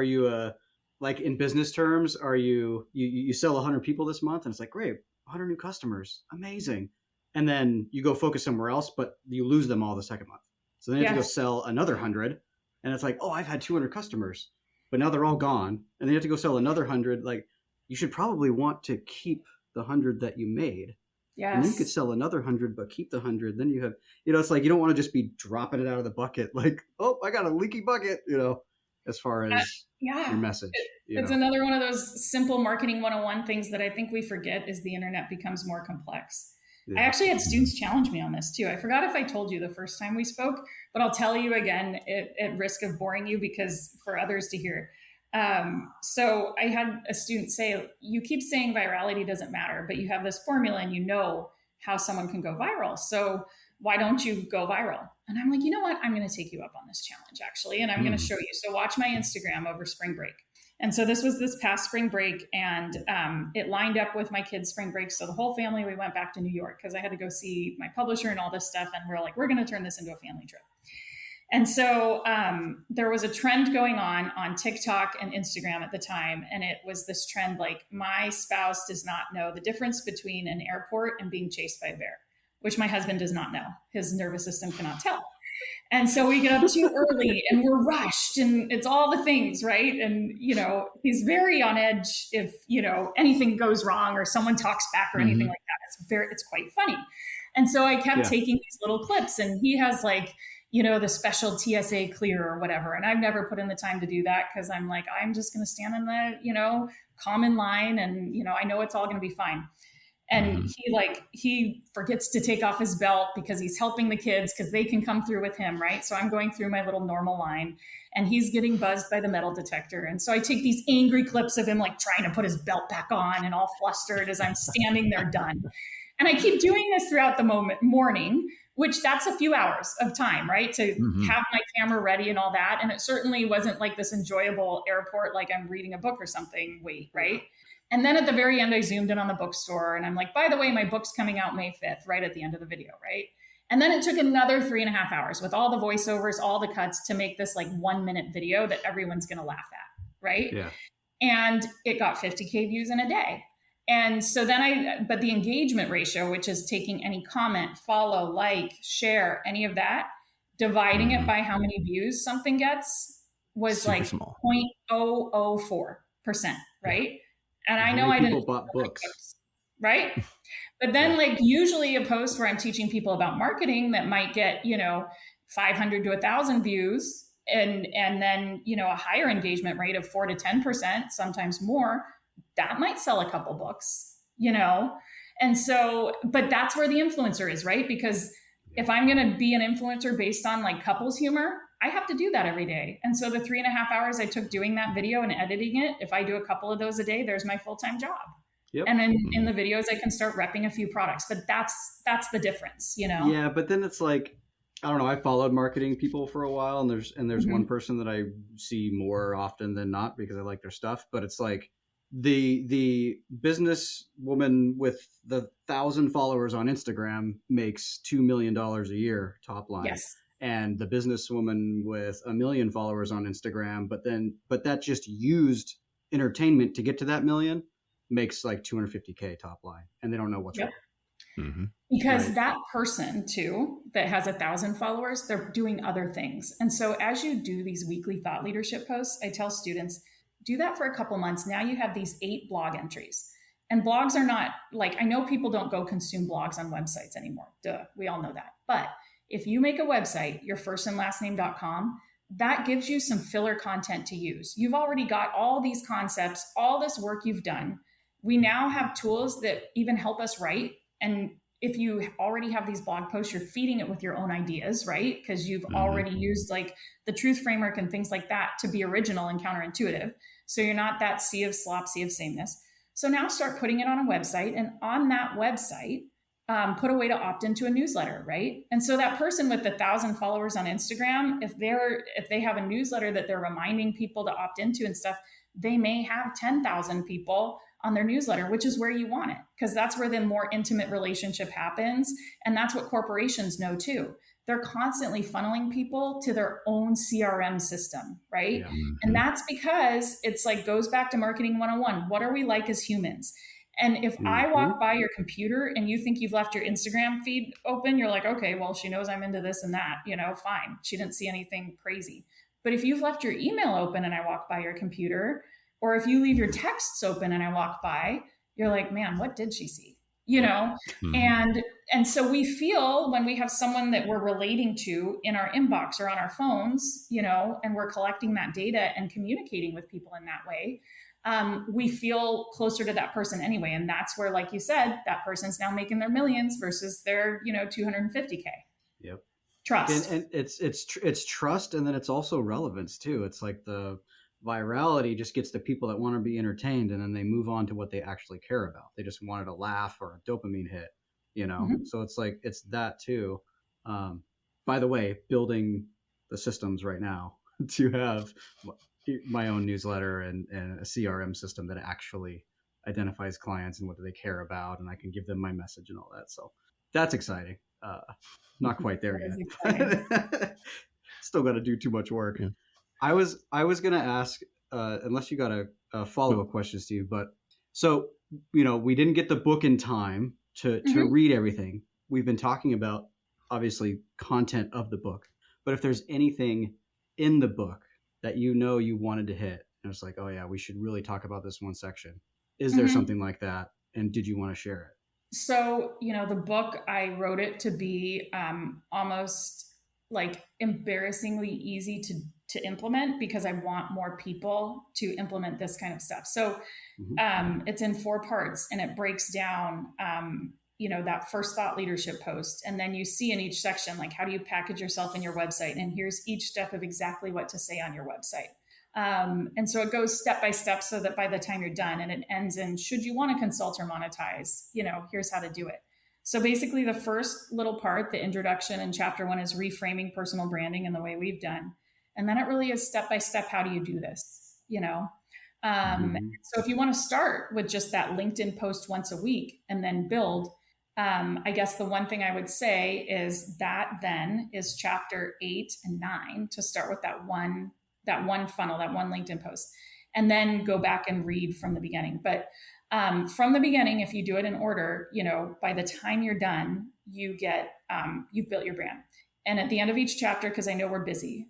in business terms, are you sell 100 people this month and it's great, 100 new customers, amazing. And then you go focus somewhere else, but you lose them all the second month. So then you have to go sell another 100 and it's oh, I've had 200 customers, but now they're all gone. And then you have to go sell another 100. You should probably want to keep the 100 that you made. Yes. And then you could sell another 100, but keep the 100. Then you have, it's like, you don't want to just be dropping it out of the bucket. Like, oh, I got a leaky bucket, as far as your message. It's another one of those simple marketing 101 things that I think we forget as the internet becomes more complex. Yeah. I actually had students challenge me on this too. I forgot if I told you the first time we spoke, but I'll tell you again at risk of boring you because for others to hear. So I had a student say, you keep saying virality doesn't matter, but you have this formula and you know how someone can go viral. So why don't you go viral? And I'm like, you know what? I'm going to take you up on this challenge actually. And I'm going to show you. So watch my Instagram over spring break. And so this was this past spring break and it lined up with my kids' spring break. So the whole family, we went back to New York because I had to go see my publisher and all this stuff. And we're like, we're going to turn this into a family trip. And so there was a trend going on TikTok and Instagram at the time. And it was this trend like, my spouse does not know the difference between an airport and being chased by a bear, which my husband does not know. His nervous system cannot tell. And so we get up too early and we're rushed and it's all the things, right? And, he's very on edge if, anything goes wrong or someone talks back or anything like that. It's quite funny. And so I kept taking these little clips and he has like, the special TSA clear or whatever. And I've never put in the time to do that because I'm like, I'm just going to stand in the, common line and, I know it's all going to be fine. And he forgets to take off his belt because he's helping the kids because they can come through with him, right? So I'm going through my little normal line and he's getting buzzed by the metal detector. And so I take these angry clips of him like trying to put his belt back on and all flustered as I'm standing there done. And I keep doing this throughout the morning, which that's a few hours of time, right? To have my camera ready and all that. And it certainly wasn't like this enjoyable airport, like I'm reading a book or something, right? And then at the very end, I zoomed in on the bookstore and I'm like, by the way, my book's coming out May 5th, right at the end of the video, right? And then it took another 3.5 hours with all the voiceovers, all the cuts to make this like 1-minute video that everyone's going to laugh at, right? Yeah. And it got 50K views in a day. And so then but the engagement ratio, which is taking any comment, follow, like, share, any of that, dividing it by how many views something gets was super like small. 0.004%, right? And I know I didn't bought books, right? But then like usually a post where I'm teaching people about marketing that might get, 500 to 1,000 views and then, a higher engagement rate of 4 to 10%, sometimes more, that might sell a couple books, And so, but that's where the influencer is, right? Because if I'm going to be an influencer based on like couples humor, I have to do that every day. And so the 3.5 hours I took doing that video and editing it, if I do a couple of those a day, there's my full-time job. Yep. And then in the videos, I can start repping a few products, but that's the difference, Yeah. But then it's like, I don't know. I followed marketing people for a while and there's one person that I see more often than not because I like their stuff, but it's like the business woman with the 1,000 followers on Instagram makes $2 million a year top line. Yes. And the businesswoman with 1 million followers on Instagram, but that just used entertainment to get to that million makes like 250K top line, and they don't know what's wrong. Because that person too that has 1,000 followers, they're doing other things. And so as you do these weekly thought leadership posts, I tell students, do that for a couple months. Now you have these 8 blog entries. And blogs are not like, I know people don't go consume blogs on websites anymore. Duh, we all know that. But if you make a website, your first and last name.com, that gives you some filler content to use. You've already got all these concepts, all this work you've done. We now have tools that even help us write. And if you already have these blog posts, you're feeding it with your own ideas, right? Because you've already used like the truth framework and things like that to be original and counterintuitive. So you're not that sea of slop, sea of sameness. So now start putting it on a website, and on that website, put a way to opt into a newsletter, right? And so that person with 1,000 followers on Instagram, if they have a newsletter that they're reminding people to opt into and stuff, they may have 10,000 people on their newsletter, which is where you want it, because that's where the more intimate relationship happens. And that's what corporations know too. They're constantly funneling people to their own CRM system, right? Yeah. And that's because it's like goes back to marketing 101. What are we like as humans? And if I walk by your computer and you think you've left your Instagram feed open, you're like, okay, well, she knows I'm into this and that, fine. She didn't see anything crazy. But if you've left your email open and I walk by your computer, or if you leave your texts open and I walk by, you're like, man, what did she see? you know? Mm-hmm. And so we feel when we have someone that we're relating to in our inbox or on our phones, you know, and we're collecting that data and communicating with people in that way, we feel closer to that person anyway. And that's where, like you said, that person's now making their millions versus their, you know, 250K. Yep. Trust. And it's trust, and then it's also relevance too. It's like the virality just gets the people that want to be entertained, and then they move on to what they actually care about. They just wanted a laugh or a dopamine hit, you know. Mm-hmm. So it's like it's that too. By the way, building the systems right now to have my own newsletter and a CRM system that actually identifies clients and what do they care about, and I can give them my message and all that. So that's exciting. Not quite there yet. Still got to do too much work. Yeah. I was gonna ask, unless you got a follow up question, Steve. But so you know, we didn't get the book in time to read everything. We've been talking about obviously content of the book, but if there's anything in the book that you know you wanted to hit, and it's like, oh yeah, we should really talk about this one section. Is there something like that? And did you want to share it? So, you know, the book, I wrote it to be almost like embarrassingly easy to implement because I want more people to implement this kind of stuff. So it's in 4 parts and it breaks down, you know, that first thought leadership post. And then you see in each section, like, how do you package yourself in your website? And here's each step of exactly what to say on your website. And so it goes step by step so that by the time you're done and it ends in, should you want to consult or monetize, you know, here's how to do it. So basically the first little part, the introduction in chapter 1 is reframing personal branding in the way we've done. And then it really is step by step. How do you do this? You know? So if you want to start with just that LinkedIn post once a week and then build, I guess the one thing I would say is that then is chapter 8 and 9 to start with that one funnel, that one LinkedIn post, and then go back and read from the beginning. But from the beginning, if you do it in order, you know, by the time you're done, you've built your brand. And at the end of each chapter, because I know we're busy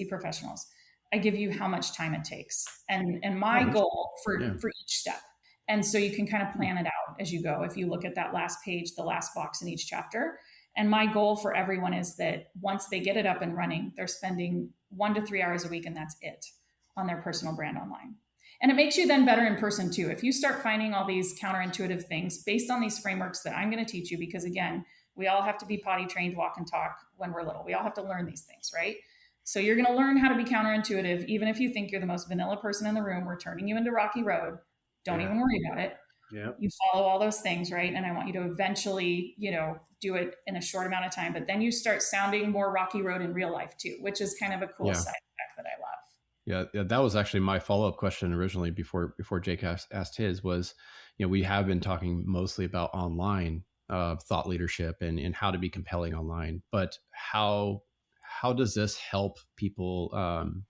professionals, I give you how much time it takes and my goal for each step. And so you can kind of plan it out as you go. If you look at that last page, the last box in each chapter. And my goal for everyone is that once they get it up and running, they're spending 1 to 3 hours a week, and that's it on their personal brand online. And it makes you then better in person too. If you start finding all these counterintuitive things based on these frameworks that I'm going to teach you, because again, we all have to be potty trained, walk and talk when we're little. We all have to learn these things, right? So you're going to learn how to be counterintuitive. Even if you think you're the most vanilla person in the room, we're turning you into Rocky Road. Don't even worry about it. Yep. You follow all those things, right? And I want you to eventually, you know, do it in a short amount of time. But then you start sounding more Rocky Road in real life too, which is kind of a cool side effect that I love. Yeah, that was actually my follow-up question originally before Jake asked his was, you know, we have been talking mostly about online thought leadership and how to be compelling online, but how does this help people,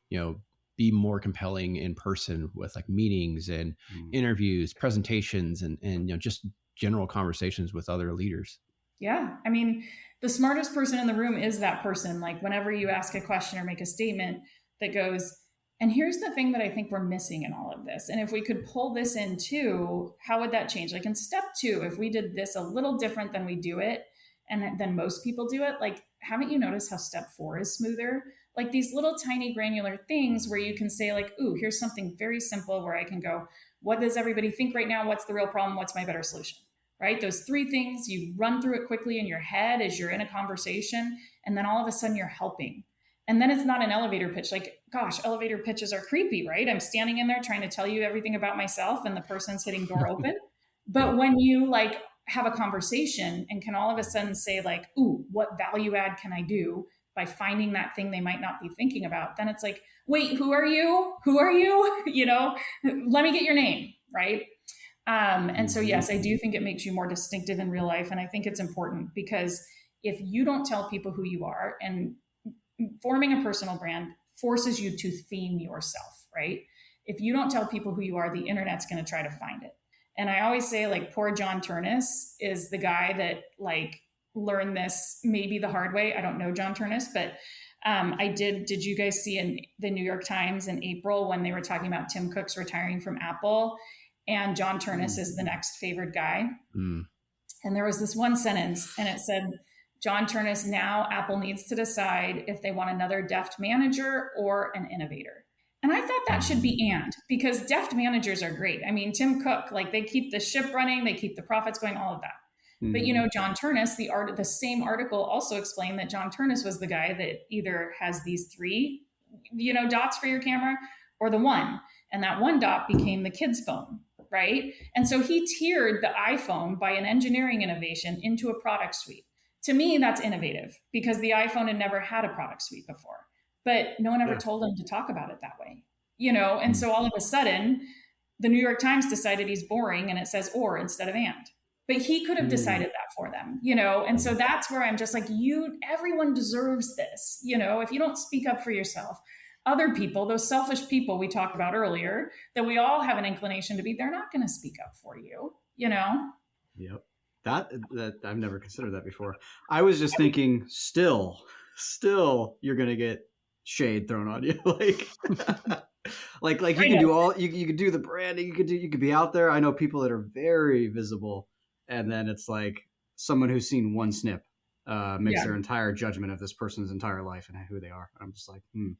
you know, be more compelling in person with like meetings and interviews, presentations, and you know, just general conversations with other leaders? Yeah. I mean, the smartest person in the room is that person. Like whenever you ask a question or make a statement that goes, and here's the thing that I think we're missing in all of this. And if we could pull this in too, how would that change? Like in step 2, if we did this a little different than we do it, and then most people do it, like, haven't you noticed how step 4 is smoother? Like these little tiny granular things where you can say like, ooh, here's something very simple where I can go, what does everybody think right now? What's the real problem? What's my better solution? Right? Those 3 things, you run through it quickly in your head as you're in a conversation. And then all of a sudden you're helping. And then it's not an elevator pitch. Like, gosh, elevator pitches are creepy, right? I'm standing in there trying to tell you everything about myself and the person's hitting door open. But when you like have a conversation and can all of a sudden say like, ooh, what value add can I do by finding that thing they might not be thinking about? Then it's like, wait, who are you? Who are you? You know, let me get your name, right? And so, yes, I do think it makes you more distinctive in real life. And I think it's important because if you don't tell people who you are, and forming a personal brand forces you to theme yourself, right? If you don't tell people who you are, the internet's going to try to find it. And I always say like poor John Turnus is the guy that like learned this maybe the hard way. I don't know John Turnus, but did you guys see in the New York Times in April when they were talking about Tim Cook's retiring from Apple? and John Turnus is the next favored guy. Mm. And there was this one sentence, and it said, John Turnus, now Apple needs to decide if they want another deft manager or an innovator. And I thought that should be because deft managers are great. I mean, Tim Cook, like they keep the ship running, they keep the profits going, all of that. But, you know, John Turnus, the same article also explained that John Turnus was the guy that either has these 3, you know, dots for your camera or the one. And that one dot became the kid's phone, right? And so he tiered the iPhone by an engineering innovation into a product suite. To me, that's innovative because the iPhone had never had a product suite before, but no one ever told him to talk about it that way, you know? And so all of a sudden, the New York Times decided he's boring and it says or instead of and. But he could have decided that for them, you know? And so that's where I'm just like, everyone deserves this, you know? If you don't speak up for yourself, other people, those selfish people we talked about earlier, that we all have an inclination to be, they're not going to speak up for you, you know? Yep. That I've never considered that before. I was just thinking, still, you're going to get shade thrown on you. like you can do you can do the branding, you could be out there. I know people that are very visible. And then it's like someone who's seen one snip makes their entire judgment of this person's entire life and who they are. I'm just like, okay.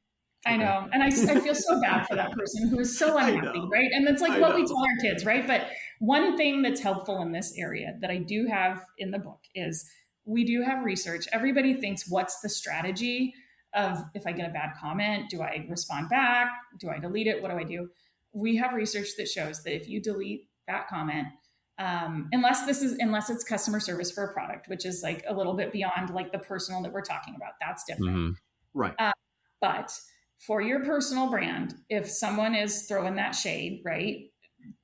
I know. And I feel so bad for that person who is so unhappy, right? And that's like what we tell our kids, right? But one thing that's helpful in this area that I do have in the book is we do have research. Everybody thinks, what's the strategy of if I get a bad comment, do I respond back? Do I delete it? What do I do? We have research that shows that if you delete that comment, unless it's customer service for a product, which is like a little bit beyond like the personal that we're talking about, that's different. Right. But for your personal brand, if someone is throwing that shade, right,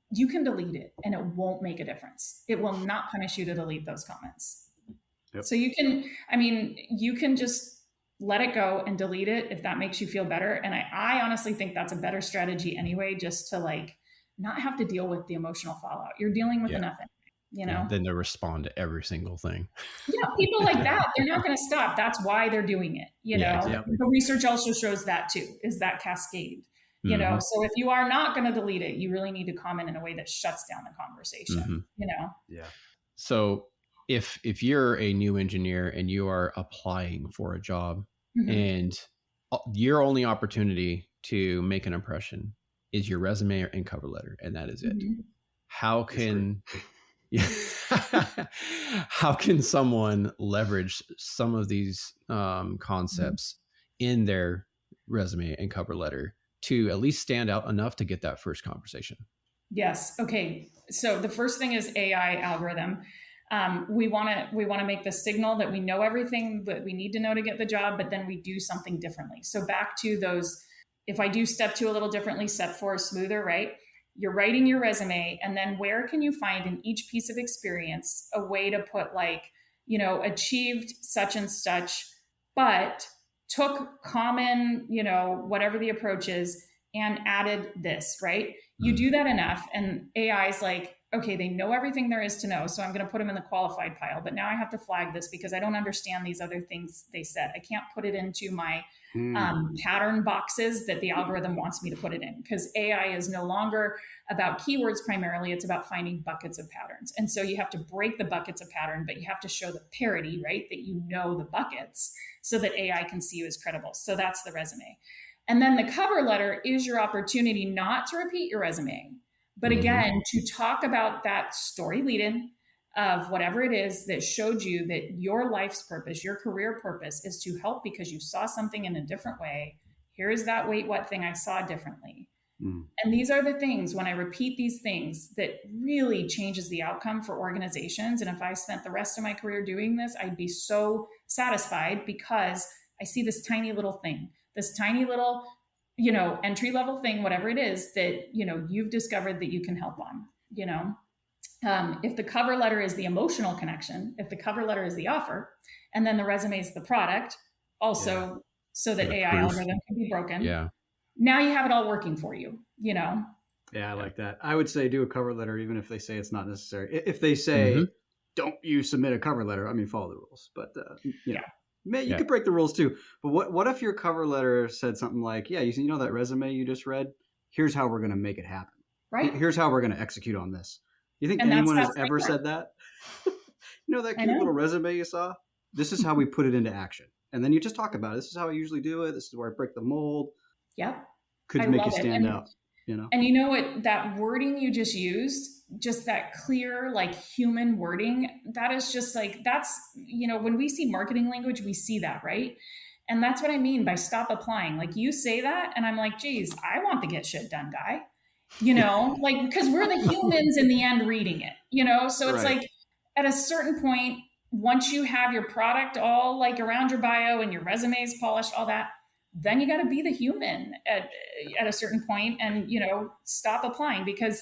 you can delete it and it won't make a difference. It will not punish you to delete those comments. Yep. So you can just let it go and delete it if that makes you feel better. And I honestly think that's a better strategy anyway, just to like not have to deal with the emotional fallout. You're dealing with enough, you know? Then to respond to every single thing. Yeah, people like that, they're not going to stop. That's why they're doing it, you know? Exactly. The research also shows that too, is that cascade, you know? So if you are not going to delete it, you really need to comment in a way that shuts down the conversation, you know? Yeah. So if you're a new engineer and you are applying for a job and your only opportunity to make an impression is your resume and cover letter, and that is it. How can how can someone leverage some of these concepts in their resume and cover letter to at least stand out enough to get that first conversation? Yes. Okay. So the first thing is AI algorithm. We want to make the signal that we know everything that we need to know to get the job, but then we do something differently. So back to those, if I do step 2 a little differently, step 4 is smoother, right? You're writing your resume, and then where can you find in each piece of experience a way to put like, you know, achieved such and such, but took common, you know, whatever the approach is and added this, right? You do that enough and AI is like, okay, they know everything there is to know. So I'm going to put them in the qualified pile, but now I have to flag this because I don't understand these other things they said. I can't put it into my pattern boxes that the algorithm wants me to put it in, because AI is no longer about keywords primarily. It's about finding buckets of patterns. And so you have to break the buckets of pattern, but you have to show the parity, right? That you know the buckets so that AI can see you as credible. So that's the resume. And then the cover letter is your opportunity not to repeat your resume, but again, to talk about that story lead-in of whatever it is that showed you that your life's purpose, your career purpose is to help because you saw something in a different way. Here is that wait, what thing I saw differently. And these are the things, when I repeat these things, that really changes the outcome for organizations. And if I spent the rest of my career doing this, I'd be so satisfied because I see this tiny little thing, this tiny little, you know, entry-level thing, whatever it is that, you know, you've discovered that you can help on, you know. If the cover letter is the emotional connection, if the cover letter is the offer, and then the resume is the product, also so that AI algorithm can be broken. Now you have it all working for you, you know? Yeah, I like that. I would say do a cover letter, even if they say it's not necessary. If they say, don't you submit a cover letter, I mean, follow the rules. But, you know, you could break the rules too. But what if your cover letter said something like, yeah, you know that resume you just read? Here's how we're going to make it happen. Right. Here's how we're going to execute on this. You think And anyone has that's ever right. said that? You know that cute little resume you saw? This is how we put it into action. And then you just talk about it. This is how I usually do it. This is where I break the mold. Yep. Could make you stand out, you know? And you know what, that wording you just used, just that clear, like human wording, that is just like, that's, you know, when we see marketing language, we see that, right? And that's what I mean by stop applying. Like you say that and I'm like, geez, I want the get shit done guy, you know, like, because we're the humans in the end reading it, you know? So it's like at a certain point, once you have your product all like around your bio and your resumes polished, all that, then you got to be the human at a certain point and, you know, stop applying, because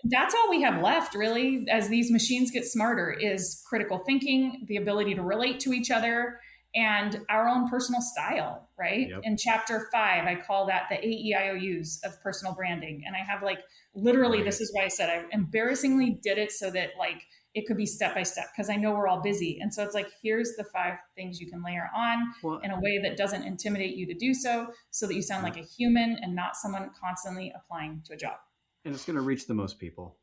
that's all we have left really as these machines get smarter is critical thinking, the ability to relate to each other, and our own personal style, right? Yep. In chapter 5, I call that the AEIOUs of personal branding. And I have like, literally, this is why I said I embarrassingly did it so that like, it could be step by step, because I know we're all busy. And so it's like, here's the 5 things you can layer on in a way that doesn't intimidate you to do so that you sound like a human and not someone constantly applying to a job. And it's going to reach the most people.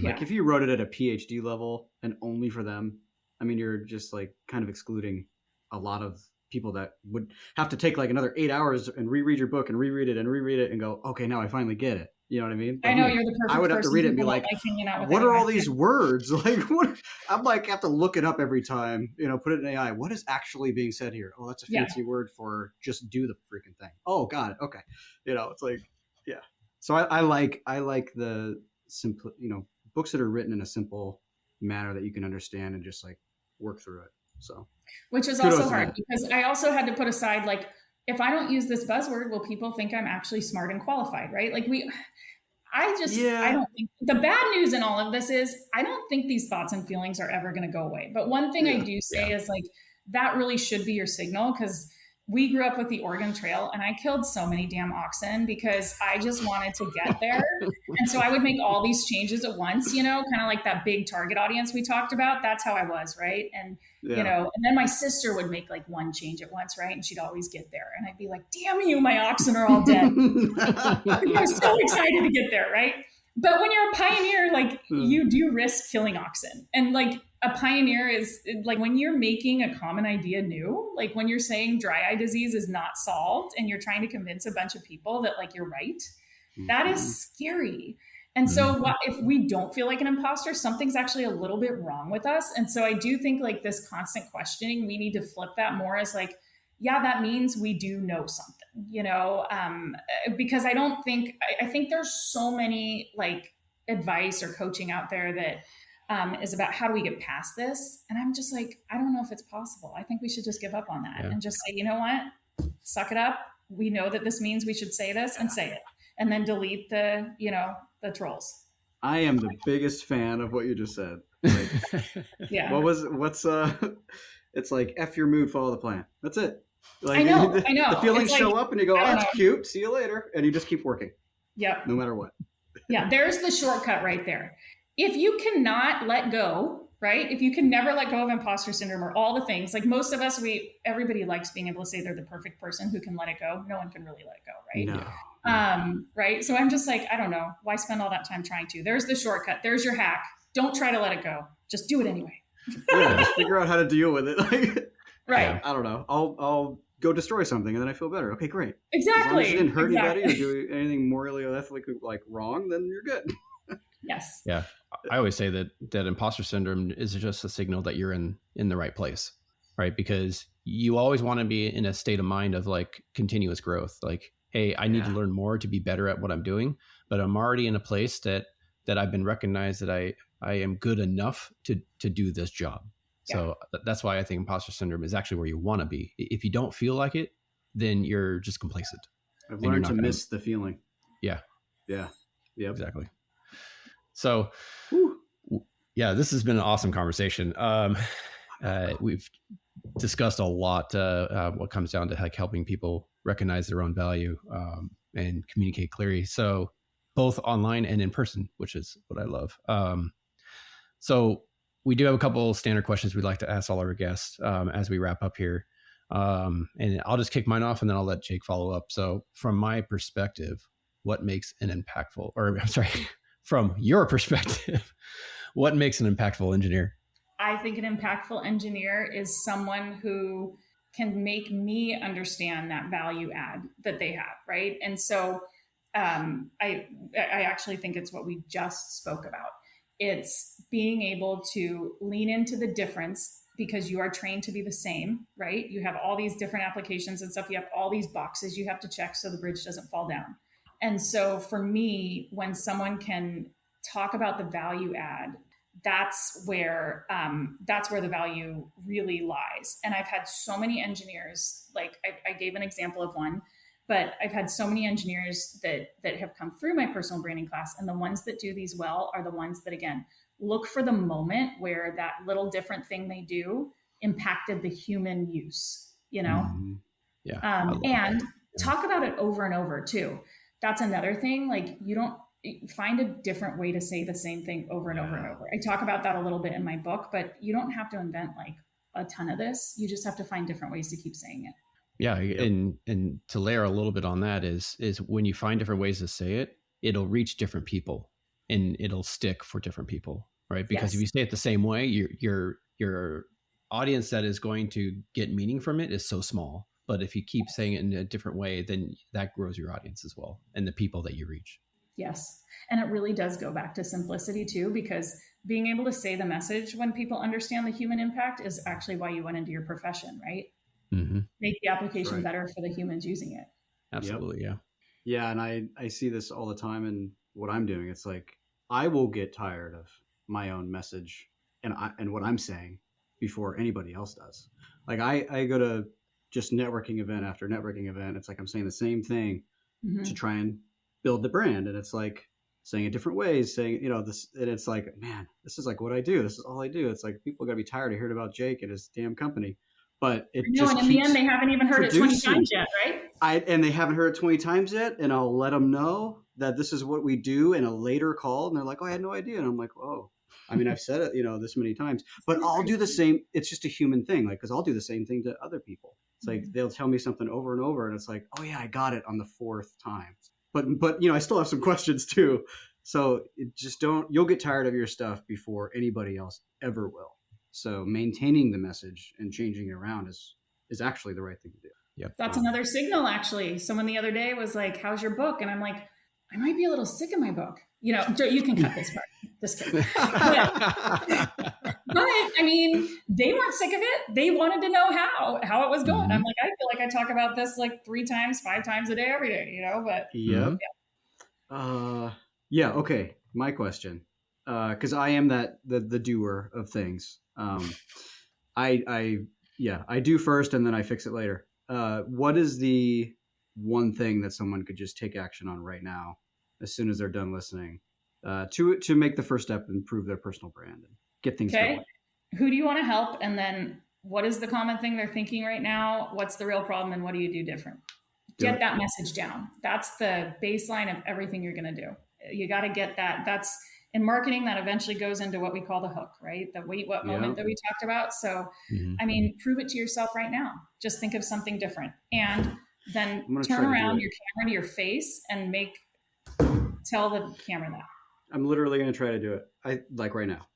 Like if you wrote it at a PhD level and only for them, I mean, you're just like kind of excluding a lot of people that would have to take like another 8 hours and reread your book and reread it and go, okay, now I finally get it. You know what I mean? But I know you're the perfect I would have to read it and be like, what are all these words? Like, what? I'm like, have to look it up every time, you know, put it in AI. What is actually being said here? Oh, that's a fancy word for just do the freaking thing. Oh, got it. Okay. You know, it's like, yeah. So I like the simple, you know, books that are written in a simple manner that you can understand and just like work through it. So, which is also hard because I also had to put aside, like, if I don't use this buzzword, will people think I'm actually smart and qualified, right? Like I don't think the bad news in all of this is I don't think these thoughts and feelings are ever going to go away. But one thing I do say is like, that really should be your signal, because we grew up with the Oregon Trail and I killed so many damn oxen because I just wanted to get there. And so I would make all these changes at once, you know, kind of like that big target audience we talked about. That's how I was, right? And, you know, and then my sister would make like one change at once, right? And she'd always get there. And I'd be like, damn you, my oxen are all dead. I'm so excited to get there, right? But when you're a pioneer, like you do risk killing oxen. And like a pioneer is like when you're making a common idea new, like when you're saying dry eye disease is not solved and you're trying to convince a bunch of people that like you're right, that is scary. And so if we don't feel like an imposter, something's actually a little bit wrong with us. And so I do think like this constant questioning, we need to flip that more as like, yeah, that means we do know something, you know, because I think there's so many like advice or coaching out there that is about how do we get past this? And I'm just like, I don't know if it's possible. I think we should just give up on that and just say, you know what, suck it up. We know that this means we should say this and say it, and then delete the, you know, the trolls. I am the biggest fan of what you just said. Like, it's like, F your mood, follow the plan. That's it. Like, I know. The feelings show up and you go, oh, that's cute. See you later. And you just keep working. Yep. No matter what. Yeah. There's the shortcut right there. If you cannot let go, right? If you can never let go of imposter syndrome or all the things, like most of us, everybody likes being able to say they're the perfect person who can let it go. No one can really let it go, right? No. Right. So I'm just like, I don't know. Why spend all that time trying to? There's the shortcut. There's your hack. Don't try to let it go. Just do it anyway. Just figure out how to deal with it. Right. I don't know. I'll go destroy something and then I feel better. Okay, great. Exactly. As long as you didn't hurt anybody or do anything morally or ethically like wrong, then you're good. Yes. Yeah. I always say that imposter syndrome is just a signal that you're in the right place, right? Because you always want to be in a state of mind of like continuous growth. Like, hey, I need to learn more to be better at what I'm doing, but I'm already in a place that I've been recognized that I am good enough to do this job. So that's why I think imposter syndrome is actually where you want to be. If you don't feel like it, then you're just complacent. I've learned to miss the feeling. Yeah. Yeah. Yeah. Exactly. So, this has been an awesome conversation. We've discussed a lot what comes down to like helping people recognize their own value and communicate clearly. So both online and in person, which is what I love. So we do have a couple standard questions we'd like to ask all our guests as we wrap up here. And I'll just kick mine off and then I'll let Jake follow up. So from my perspective, what makes an impactful, or I'm sorry, from your perspective, what makes an impactful engineer? I think an impactful engineer is someone who can make me understand that value add that they have, right? And so I actually think it's what we just spoke about. It's being able to lean into the difference because you are trained to be the same, right? You have all these different applications and stuff. You have all these boxes you have to check so the bridge doesn't fall down. And so for me, when someone can talk about the value add, that's where the value really lies. And I've had so many engineers, like I gave an example of one, but I've had so many engineers that have come through my personal branding class, and the ones that do these well are the ones that, again, look for the moment where that little different thing they do impacted the human use, you know? Mm-hmm. Yeah. And talk about it over and over too. That's another thing. Like, you don't find a different way to say the same thing over and over and over. I talk about that a little bit in my book, but you don't have to invent like a ton of this. You just have to find different ways to keep saying it. Yeah. And to layer a little bit on that is when you find different ways to say it, it'll reach different people and it'll stick for different people, right? Because if you say it the same way, your audience that is going to get meaning from it is so small. But if you keep saying it in a different way, then that grows your audience as well and the people that you reach. Yes. And it really does go back to simplicity too, because being able to say the message when people understand the human impact is actually why you went into your profession, right? Mm-hmm. Make the application better for the humans using it. Absolutely. Yep. Yeah. Yeah. And I see this all the time in what I'm doing. It's like, I will get tired of my own message and what I'm saying before anybody else does. Like I go to just networking event after networking event. It's like, I'm saying the same thing to try and build the brand. And it's like saying it different ways, saying, this, and it's like, man, this is like what I do. This is all I do. It's like, people got to be tired of hearing about Jake and his damn company. But it just and in the end, they haven't even heard it 20 times yet, right? And they haven't heard it 20 times yet. And I'll let them know that this is what we do in a later call. And they're like, oh, I had no idea. And I'm like, oh, I mean, I've said it, this many times, but I'll do the same. It's just a human thing. Like, cause I'll do the same thing to other people. It's like, they'll tell me something over and over. And it's like, oh yeah, I got it on the fourth time. But I still have some questions too. So you'll get tired of your stuff before anybody else ever will. So maintaining the message and changing it around is actually the right thing to do. Yep. That's another signal, actually. Someone the other day was like, how's your book? And I'm like, I might be a little sick of my book. You can cut this part. Just kidding. But I mean, they weren't sick of it. They wanted to know how it was going. I'm like, I feel like I talk about this like 3 times, 5 times a day, every day, but. Yep. Yeah. Okay. My question, cause I am the doer of things. I do first and then I fix it later. What is the one thing that someone could just take action on right now, as soon as they're done listening, to make the first step and improve their personal brand and get things going? Who do you want to help? And then what is the common thing they're thinking right now? What's the real problem? And what do you do different? Get that message down. That's the baseline of everything you're going to do. You got to get that. That's in marketing, that eventually goes into what we call the hook, right? The wait, what moment that we talked about. So, I mean, prove it to yourself right now. Just think of something different. And then turn around your camera to your face and tell the camera that. I'm literally going to try to do it. Right now.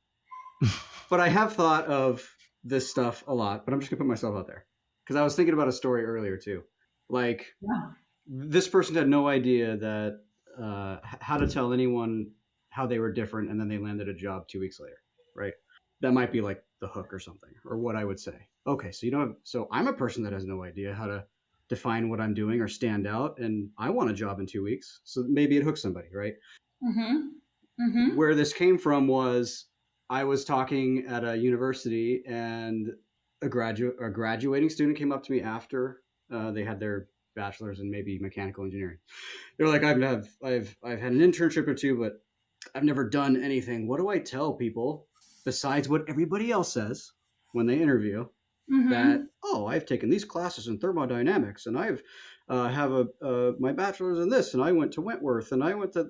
But I have thought of this stuff a lot, but I'm just gonna put myself out there. Because I was thinking about a story earlier too. Like, this person had no idea that how to tell anyone how they were different, and then they landed a job 2 weeks later, right? That might be like the hook or something, or what I would say. Okay, so I'm a person that has no idea how to define what I'm doing or stand out, and I want a job in 2 weeks, so maybe it hooks somebody, right? Where this came from was, I was talking at a university, and a graduating student came up to me after they had their bachelor's in maybe mechanical engineering. They're like, I've had an internship or 2, but I've never done anything. What do I tell people besides what everybody else says when they interview? That, I've taken these classes in thermodynamics, and I've have my bachelor's in this, and I went to Wentworth, and I went to.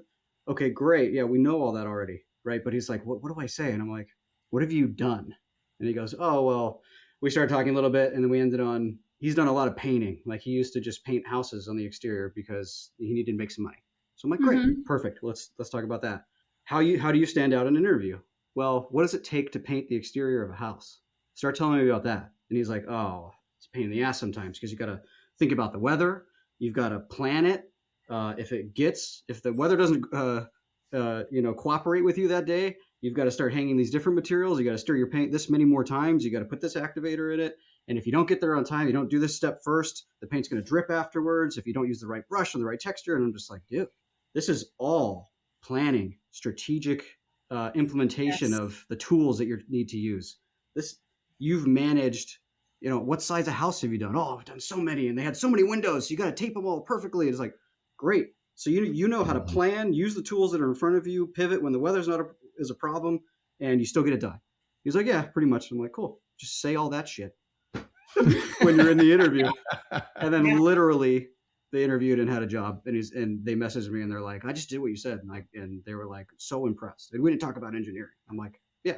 Okay, great. Yeah, we know all that already, right? But he's like, what do I say? And I'm like, what have you done? And he goes, oh, well, we started talking a little bit, and then we ended on, he's done a lot of painting. Like, he used to just paint houses on the exterior because he needed to make some money. So I'm like, great, perfect. Let's talk about that. How do you stand out in an interview? Well, what does it take to paint the exterior of a house? Start telling me about that. And he's like, oh, it's a pain in the ass sometimes because you got to think about the weather. You've got to plan it. If the weather doesn't, cooperate with you that day, you've got to start hanging these different materials. You got to stir your paint this many more times. You got to put this activator in it. And if you don't get there on time, you don't do this step first, the paint's going to drip afterwards if you don't use the right brush or the right texture. And I'm just like, dude, this is all planning, strategic implementation of the tools that you need to use. You've managed, what size of house have you done? Oh, I've done so many, and they had so many windows. So you got to tape them all perfectly. It's like, great. So you know how to plan, use the tools that are in front of you, pivot when the weather's is a problem, and you still get it done. He's like, yeah, pretty much. I'm like, cool. Just say all that shit when you're in the interview. And then literally they interviewed and had a job, and they messaged me and they're like, I just did what you said. And they were like so impressed. And we didn't talk about engineering. I'm like, yeah,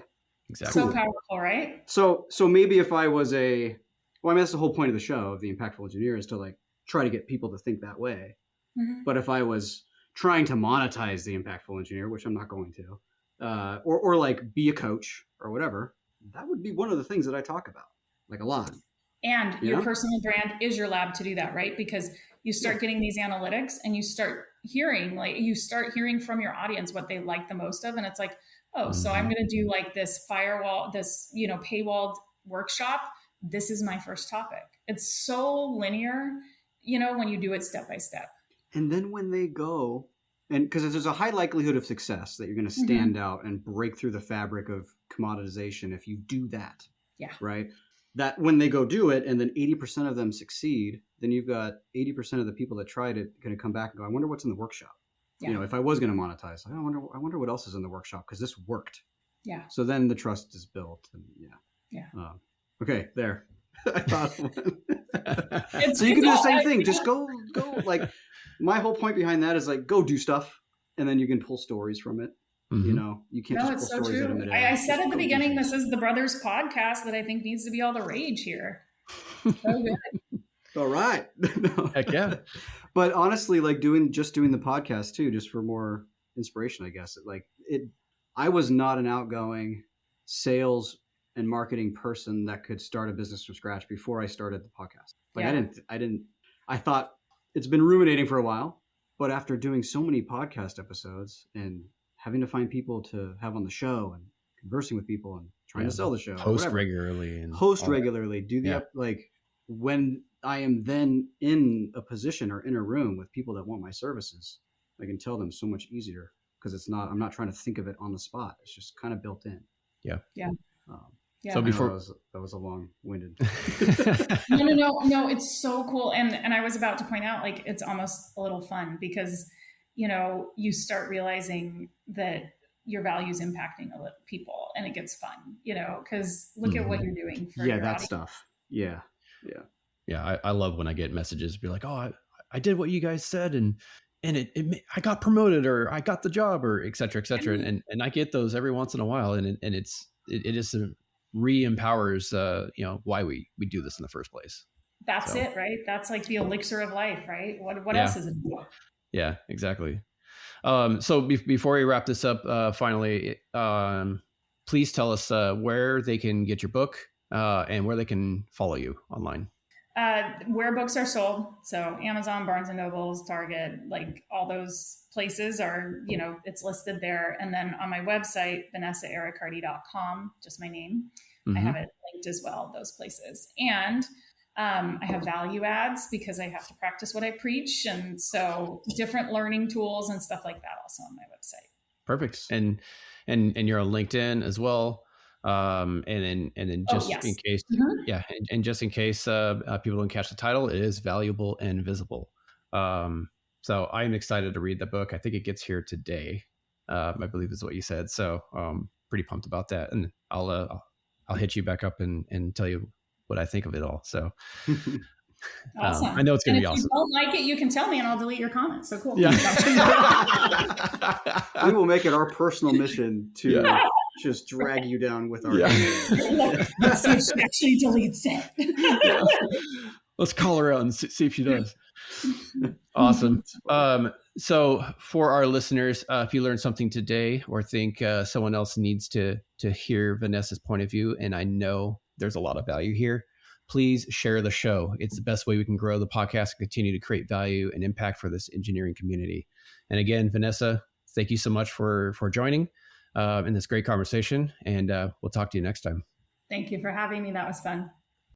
exactly. So powerful, right? So maybe if I was that's the whole point of the show of the Impactful Engineer, is to like try to get people to think that way. Mm-hmm. But if I was trying to monetize the Impactful Engineer, which I'm not going to, or like be a coach or whatever, that would be one of the things that I talk about, like a lot. And your personal brand is your lab to do that, right? Because you start getting these analytics and you start hearing from your audience what they like the most of. And it's like, oh, so I'm going to do like this paywalled workshop. This is my first topic. It's so linear, when you do it step by step. And then when they go, and because there's a high likelihood of success that you're going to stand out and break through the fabric of commoditization if you do that. Yeah. Right. That when they go do it and then 80% of them succeed, then you've got 80% of the people that tried it going to come back and go, I wonder what's in the workshop. Yeah. If I was going to monetize, I wonder what else is in the workshop because this worked. Yeah. So then the trust is built. And okay, there. I thought so you can do the same thing. Just go. Like my whole point behind that is like go do stuff, and then you can pull stories from it. Mm-hmm. You can't just pull stories out of it. I said at the beginning, this is the Brothers podcast that I think needs to be all the rage here. So good. All right. No. Heck yeah. But honestly, like doing the podcast too, just for more inspiration, I guess. I was not an outgoing sales and marketing person that could start a business from scratch before I started the podcast. I thought it's been ruminating for a while, but after doing so many podcast episodes and having to find people to have on the show and conversing with people and trying to sell the show, host regularly, do the when I am then in a position or in a room with people that want my services, I can tell them so much easier because I'm not trying to think of it on the spot. It's just kind of built in. Yeah. Yeah. So before that was a long-winded. No, it's so cool. And I was about to point out, like, it's almost a little fun because, you start realizing that your value is impacting people and it gets fun, because look at what you're doing for your audience. Stuff. Yeah. I love when I get messages be like, oh, I did what you guys said and I got promoted or I got the job or et cetera, et cetera. And I get those every once in a while. And it just re-empowers, why we do this in the first place. That's it, right? That's like the elixir of life, right? What else is it? Yeah, exactly. So before we wrap this up, finally, please tell us where they can get your book and where they can follow you online. Where books are sold. So Amazon, Barnes & Nobles, Target, like all those places are, it's listed there. And then on my website, vanessaerrecarte.com, just my name. Mm-hmm. I have it linked as well, those places. And I have value adds because I have to practice what I preach. And so different learning tools and stuff like that also on my website. Perfect. And you're on LinkedIn as well. And then just in case, and just in case people don't catch the title, it is Valuable and Visible. So I'm excited to read the book. I think it gets here today. I believe is what you said. So pretty pumped about that. And I'll hit you back up and tell you what I think of it all. So awesome. I know it's going to be awesome. If you don't like it, you can tell me and I'll delete your comments. So cool. Yeah. We will make it our personal mission to just drag you down with our Let's see if she actually deletes it. Let's call her out and see if she does. Awesome. So for our listeners, if you learned something today or think someone else needs to hear Vanessa's point of view, and I know there's a lot of value here, please share the show. It's the best way we can grow the podcast and continue to create value and impact for this engineering community. And again, Vanessa, thank you so much for joining in this great conversation, and we'll talk to you next time. Thank you for having me. That was fun.